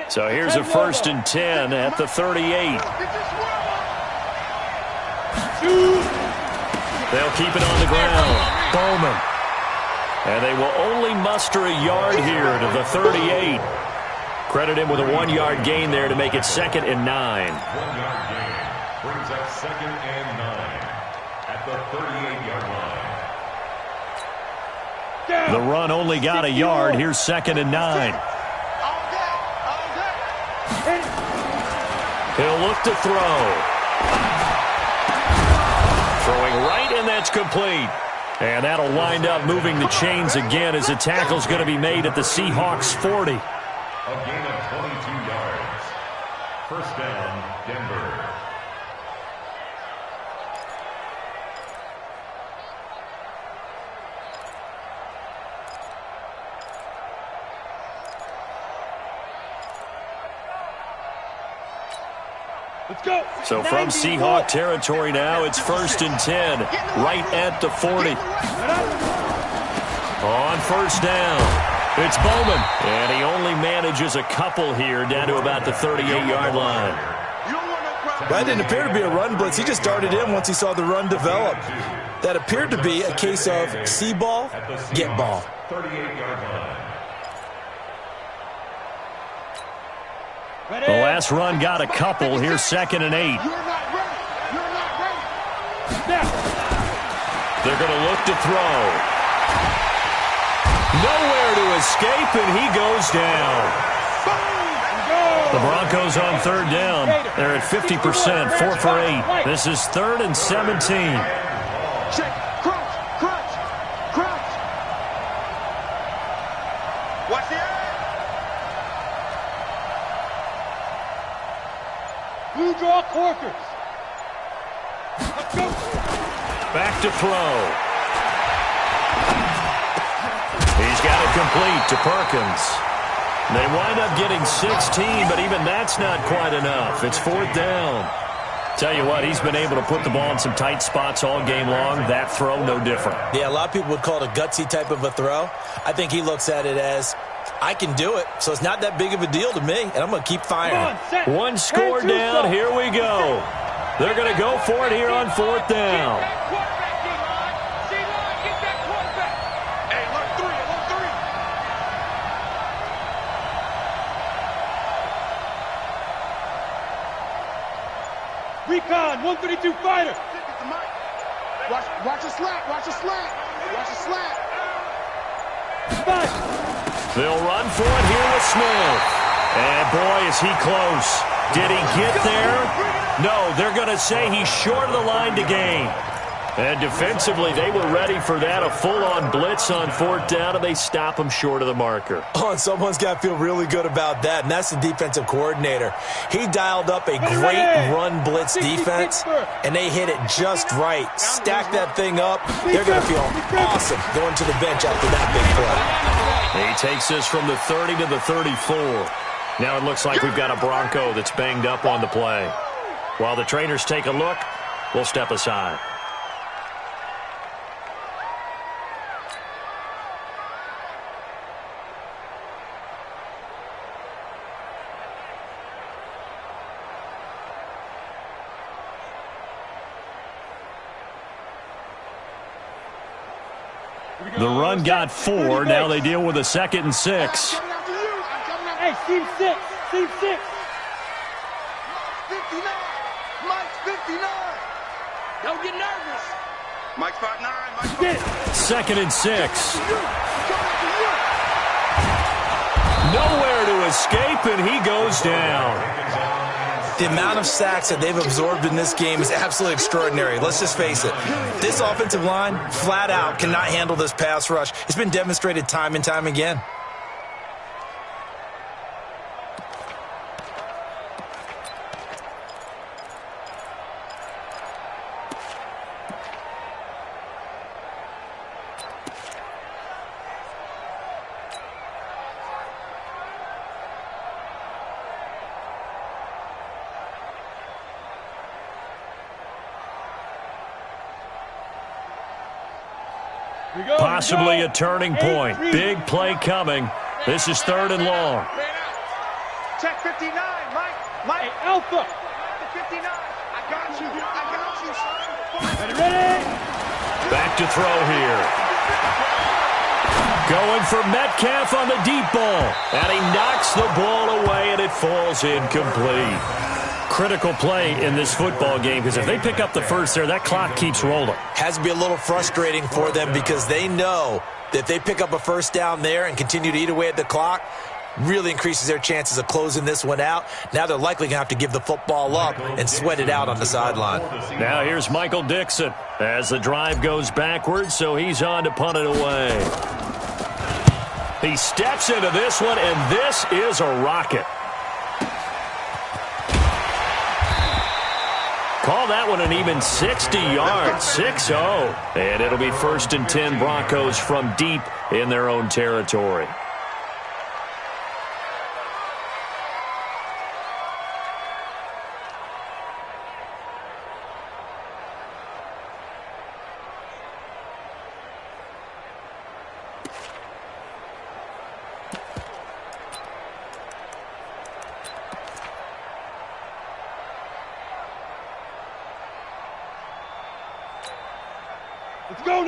So here's a 1st and 10 at the 38. They'll keep it on the ground. Bowman. And they will only muster a yard here to the 38. Credit him with a 1-yard gain there to make it 2nd and 9. 1-yard gain brings up 2nd and 9 at the 38-yard line. The run only got a yard. Here's 2nd and 9. He'll look to throw. Throwing right, and that's complete. And that'll wind up moving the chains again as the tackle's going to be made at the Seahawks 40. A gain of 22 yards. First down, Denver. Let's go. So from Seahawk territory now, it's 1st and 10, right at the 40. On first down, it's Bowman. And he only manages a couple here down to about the 38-yard line. That didn't appear to be a run blitz. He just darted in once he saw the run develop. That appeared to be a case of see ball, get ball. 38-yard line. The last run got a couple. Here's 2nd and 8. You're not ready. You're not ready. They're going to look to throw. Nowhere to escape, and he goes down. The Broncos on 3rd down. They're at 50%, 4 for 8. This is 3rd and 17. Check. Crunch. Crunch. Crunch. Watch the eye. Blue draw Corkers. Let's go. Back to throw. He's got it complete to Perkins. They wind up getting 16, but even that's not quite enough. It's 4th down. Tell you what, he's been able to put the ball in some tight spots all game long. That throw, no different. Yeah, a lot of people would call it a gutsy type of a throw. I think he looks at it as, I can do it, so it's not that big of a deal to me, and I'm going to keep firing. One score down. Here we go. They're going to go for it here on 4th down. Hey, alert 3, alert 3. Recon, 132 fighter. Watch the slat. Watch the slat. Watch the slat. 5. They'll run for it here with Smith. And boy, is he close. Did he get there? No, they're going to say he's short of the line to gain. And defensively, they were ready for that, a full-on blitz on 4th down, and they stop him short of the marker. Oh, and someone's got to feel really good about that, and that's the defensive coordinator. He dialed up a great run blitz defense, and they hit it just right. Stack that thing up. They're going to feel awesome going to the bench after that big play. He takes this from the 30 to the 34. Now it looks like we've got a Bronco that's banged up on the play. While the trainers take a look, we'll step aside. The run got 4. Now they deal with a 2nd and 6. Hey, team 6. Team 6. 59. Mike's 59. Don't get nervous. Mike's 59. Mike's 2nd and 6. Nowhere to escape, and he goes down. The amount of sacks that they've absorbed in this game is absolutely extraordinary. Let's just face it. This offensive line, flat out, cannot handle this pass rush. It's been demonstrated time and time again. Possibly a turning point. Big play coming. This is 3rd and long. Check 59, Mike. Mike. Hey, Alpha. 59. I got you. I got you, son. Ready? Back to throw here. Going for Metcalf on the deep ball. And he knocks the ball away, and it falls incomplete. Critical play in this football game, because if they pick up the first there, that clock keeps rolling. Has to be a little frustrating for them because they know that if they pick up a first down there and continue to eat away at the clock, really increases their chances of closing this one out. Now they're likely going to have to give the football up and sweat it out on the sideline. Now here's Michael Dixon as the drive goes backwards, so he's on to punt it away. He steps into this one, and this is a rocket. Call that one an even 60 yards, 6-0. And it'll be 1st and 10 Broncos from deep in their own territory.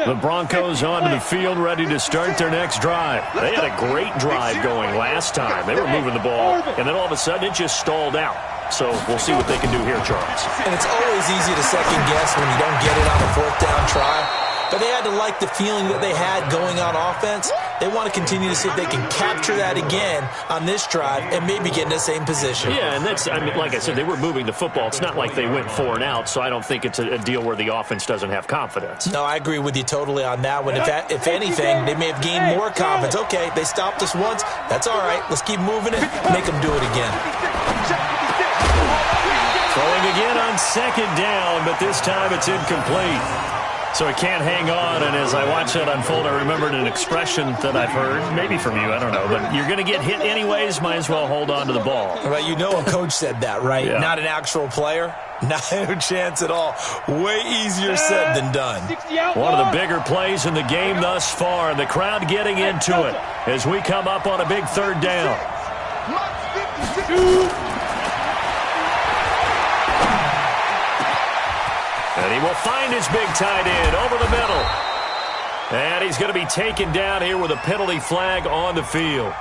The Broncos onto the field, ready to start their next drive. They had a great drive going last time. They were moving the ball, and then all of a sudden it just stalled out. So we'll see what they can do here, Charles. And it's always easy to second guess when you don't get it on a 4th down try. But they had to like the feeling that they had going on offense. They want to continue to see if they can capture that again on this drive and maybe get in the same position. Yeah, and that's, I mean, like I said, they were moving the football. It's not like they went 4 and out, so I don't think it's a deal where the offense doesn't have confidence. No, I agree with you totally on that one. If anything, they may have gained more confidence. Okay, they stopped us once. That's all right. Let's keep moving it. Make them do it again. Throwing again on 2nd down, but this time it's incomplete. So he can't hang on, and as I watch that unfold, I remembered an expression that I've heard, maybe from you, I don't know, but you're going to get hit anyways, might as well hold on to the ball. Well, you know a coach said that, right? Yeah. Not an actual player. Not a chance at all. Way easier said than done. One of the bigger plays in the game thus far, and the crowd getting into it as we come up on a big 3rd down. And he will find his big tight end over the middle. And he's going to be taken down here with a penalty flag on the field.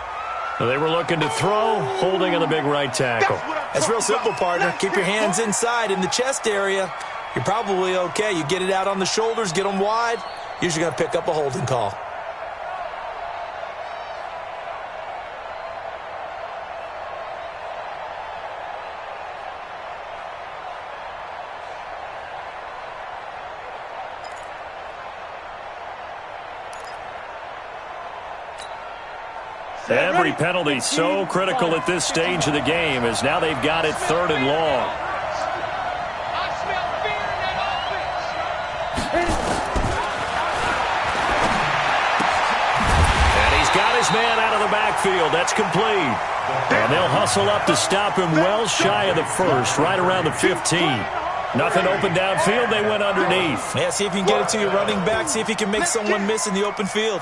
They were looking to throw, holding on the big right tackle. That's real simple, partner. Keep your hands inside in the chest area. You're probably okay. You get it out on the shoulders, get them wide. Usually going to pick up a holding call. Every penalty so critical at this stage of the game, as now they've got it 3rd and long. I smell fear in that offense. And he's got his man out of the backfield. That's complete. And they'll hustle up to stop him well shy of the 1st, right around the 15. Nothing open downfield. They went underneath. Yeah, see if you can get it to your running back. See if you can make someone miss in the open field.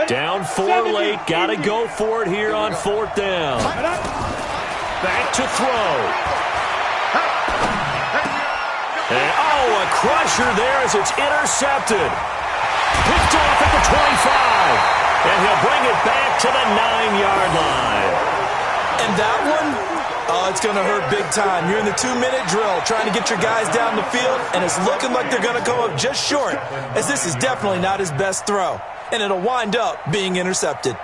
Down 4 late. Got to go for it here on 4th down. Back to throw. And, oh, a crusher there as it's intercepted. Picked off at the 25. And he'll bring it back to the 9-yard line. And that one, it's going to hurt big time. You're in the 2-minute drill trying to get your guys down the field, and it's looking like they're going to come up just short, as this is definitely not his best throw. and it'll wind up being intercepted.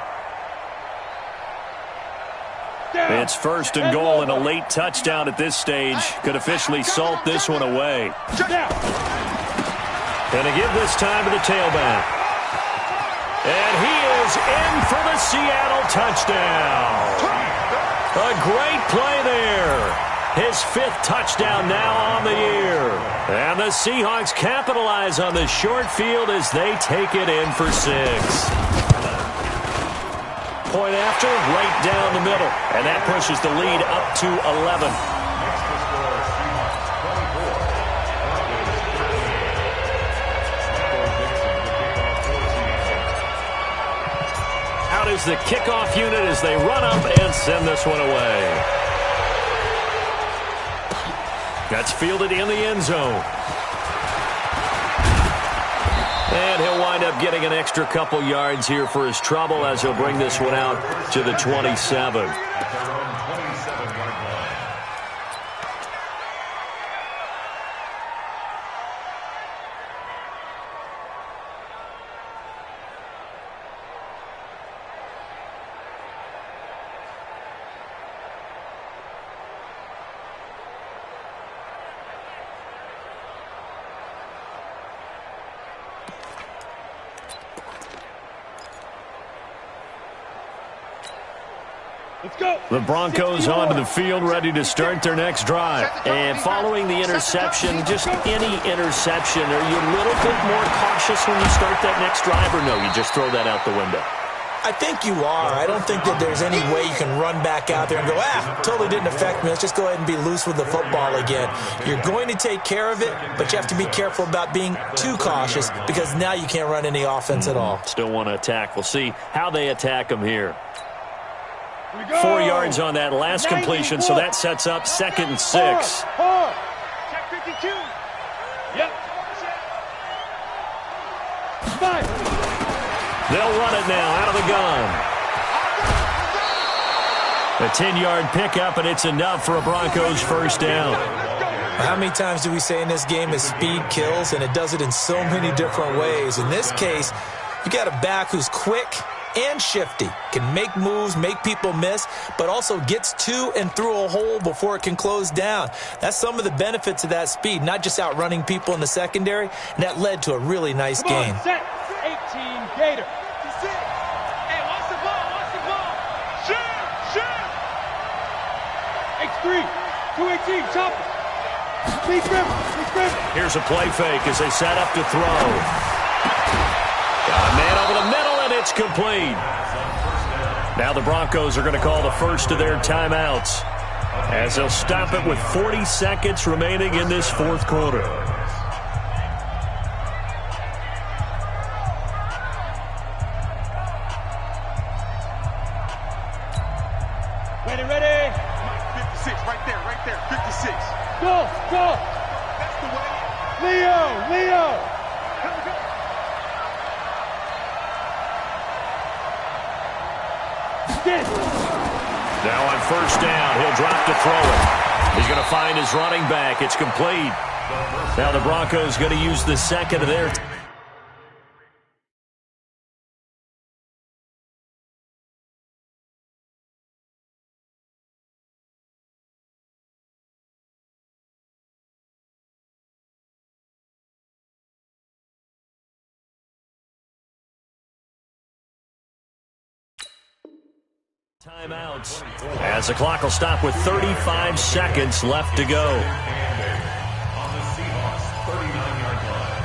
It's first and goal, and a late touchdown at this stage could officially salt this one away. And to give this time to the tailback. And he is in for the Seattle touchdown. A great play there. His 5th touchdown now on the year. And the Seahawks capitalize on the short field as they take it in for 6. Point after, right down the middle. And that pushes the lead up to 11. Out is the kickoff unit as they run up and send this one away. That's fielded in the end zone. And he'll wind up getting an extra couple yards here for his trouble as he'll bring this one out to the 27. The Broncos onto the field, ready to start their next drive. And following the interception, just any interception, are you a little bit more cautious when you start that next drive, or no, you just throw that out the window? I think you are. I don't think that there's any way you can run back out there and go, totally didn't affect me. Let's just go ahead and be loose with the football again. You're going to take care of it, but you have to be careful about being too cautious because now you can't run any offense at all. Still want to attack. We'll see how they attack them here. 4 yards on that last completion, so that sets up 2nd and 6. Check 52. Yep. 5. They'll run it now out of the gun. A 10-yard pickup, and it's enough for a Broncos first down. How many times do we say in this game is speed kills, and it does it in so many different ways. In this case, you got a back who's quick and shifty, can make moves, make people miss, but also gets to and through a hole before it can close down. That's some of the benefits of that speed, not just outrunning people in the secondary, and that led to a really nice game. Set. 18 Gator. Hey, watch the ball, watch the ball. Shoot. X3, 218, chop it. Speed grip. Here's a play fake as they set up to throw. Got a man over the middle, and it's complete. Now the Broncos are going to call the first of their timeouts as they'll stop it with 40 seconds remaining in this 4th quarter. Ready. 56, right there, 56. Go. That's the way. Leo. Here we go. Now on first down, he'll drop to throw it. He's going to find his running back. It's complete. Now the Broncos going to use the 2nd of their timeouts as the clock will stop with 35 seconds left to go. On the Seahawks 39-yard line.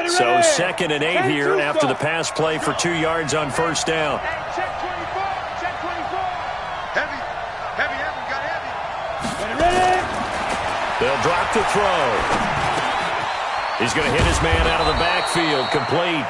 So 2nd and 8 here after the pass play for 2 yards on first down. Check 24. Heavy, got heavy. Ready. They'll drop to throw. He's going to hit his man out of the backfield, complete.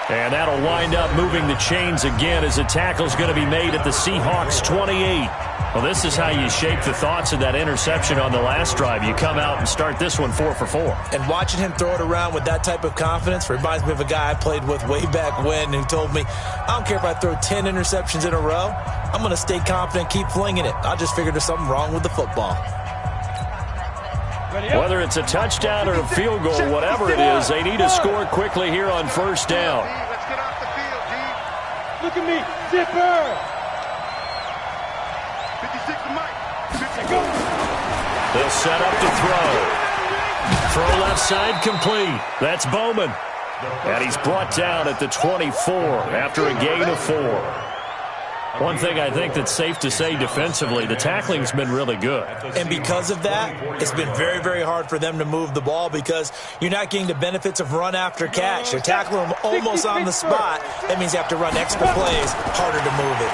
And that'll wind up moving the chains again as a tackle's going to be made at the Seahawks 28. Well, this is how you shape the thoughts of that interception on the last drive. You come out and start this one 4 for 4. And watching him throw it around with that type of confidence reminds me of a guy I played with way back when who told me, I don't care if I throw 10 interceptions in a row. I'm going to stay confident, keep flinging it. I just figured there's something wrong with the football. Whether it's a touchdown or a field goal, whatever it is, they need to score quickly here on first down. Let's get off the field, D. Look at me, zipper. 56 to Mike. 50 Go. They'll set up to throw. Throw left side complete. That's Bowman. And he's brought down at the 24 after a gain of 4. One thing I think that's safe to say defensively, the tackling's been really good. And because of that, it's been very, very hard for them to move the ball because you're not getting the benefits of run after catch. They're tackling them almost on the spot. That means you have to run extra plays, harder to move it.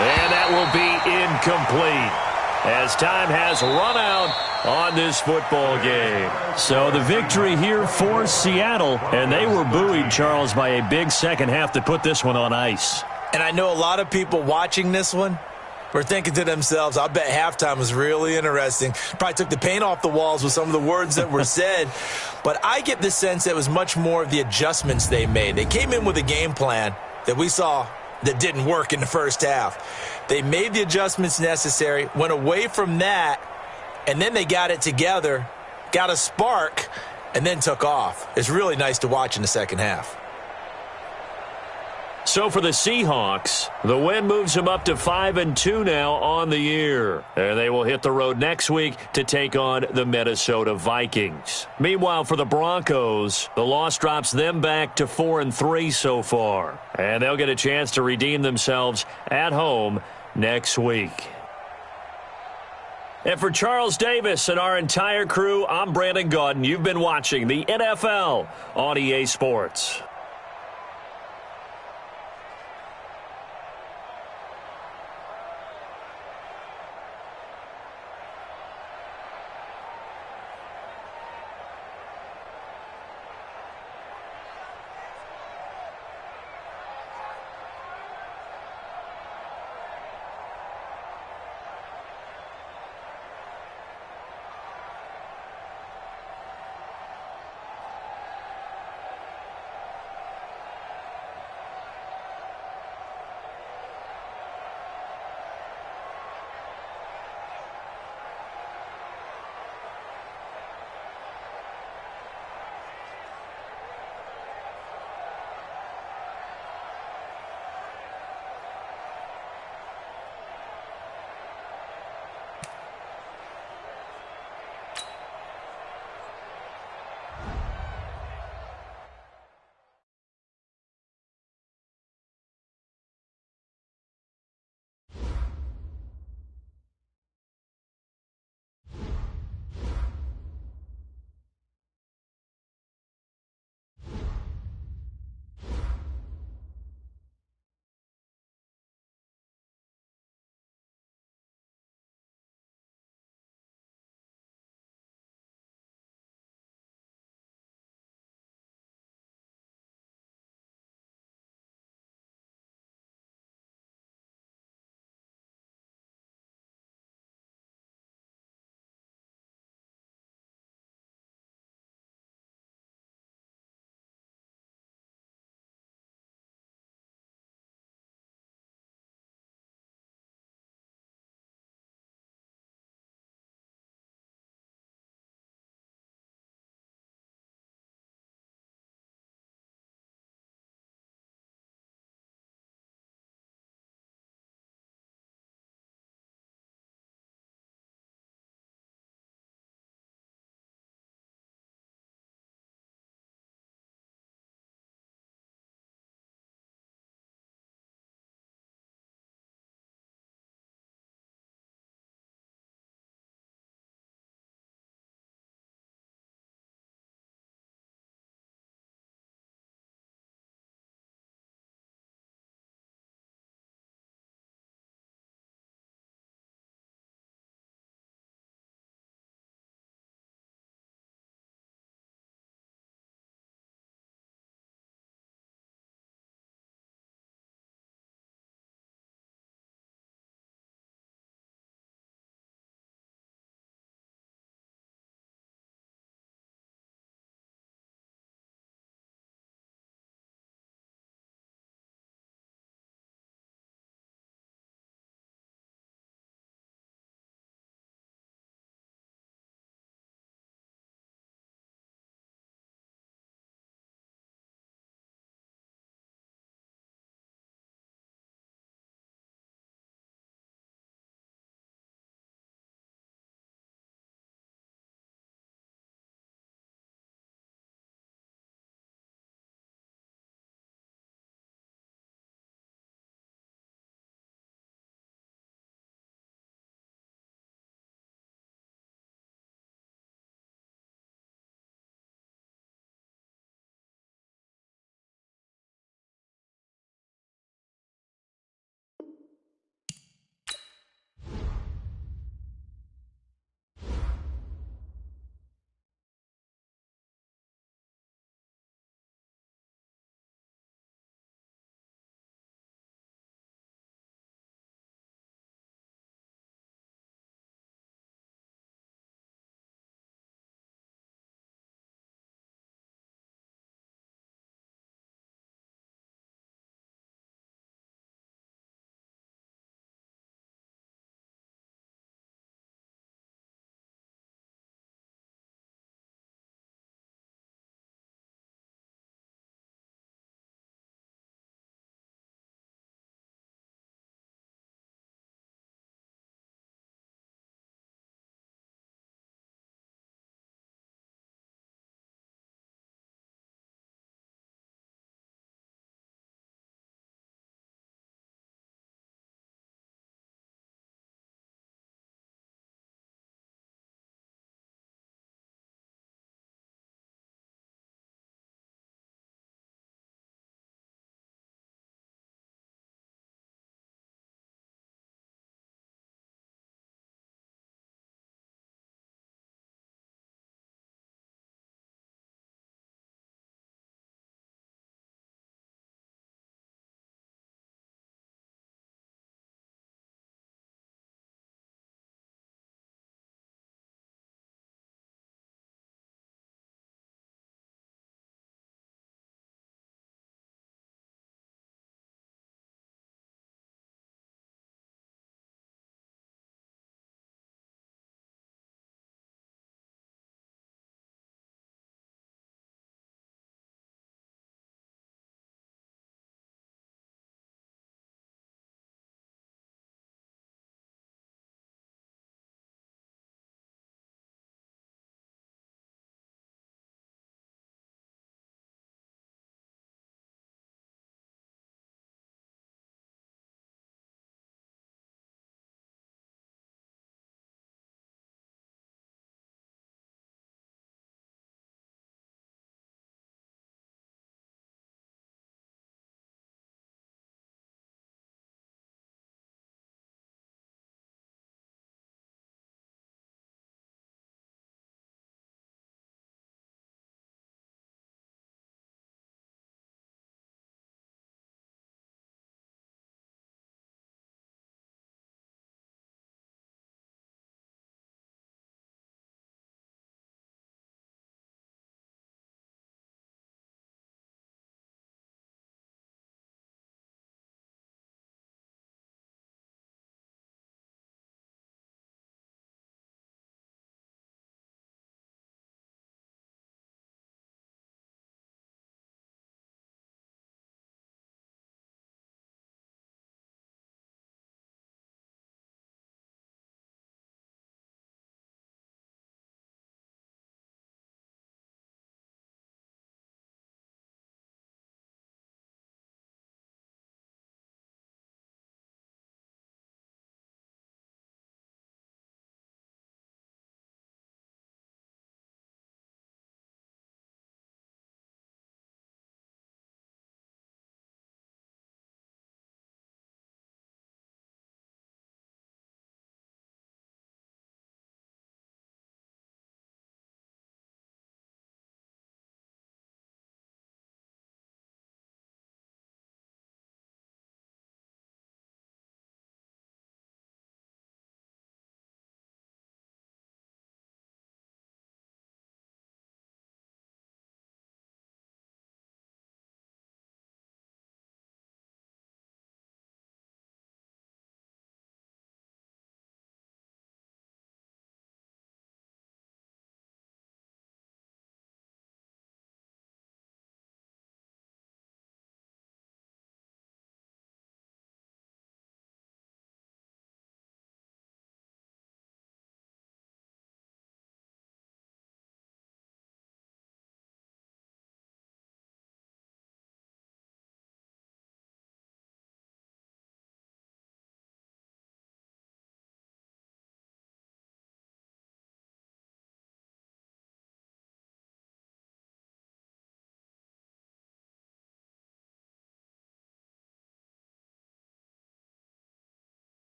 And that will be incomplete as time has run out on this football game. So the victory here for Seattle, and they were buoyed, Charles, by a big second half to put this one on ice. And I know a lot of people watching this one were thinking to themselves, I bet halftime was really interesting. Probably took the paint off the walls with some of the words that were said. But I get the sense that it was much more of the adjustments they made. They came in with a game plan that we saw that didn't work in the first half. They made the adjustments necessary, went away from that, and then they got it together, got a spark, and then took off. It's really nice to watch in the second half. So for the Seahawks, the win moves them up to 5-2 now on the year. And they will hit the road next week to take on the Minnesota Vikings. Meanwhile, for the Broncos, the loss drops them back to 4-3 so far. And they'll get a chance to redeem themselves at home next week. And for Charles Davis and our entire crew, I'm Brandon Gaudin. You've been watching the NFL on EA Sports.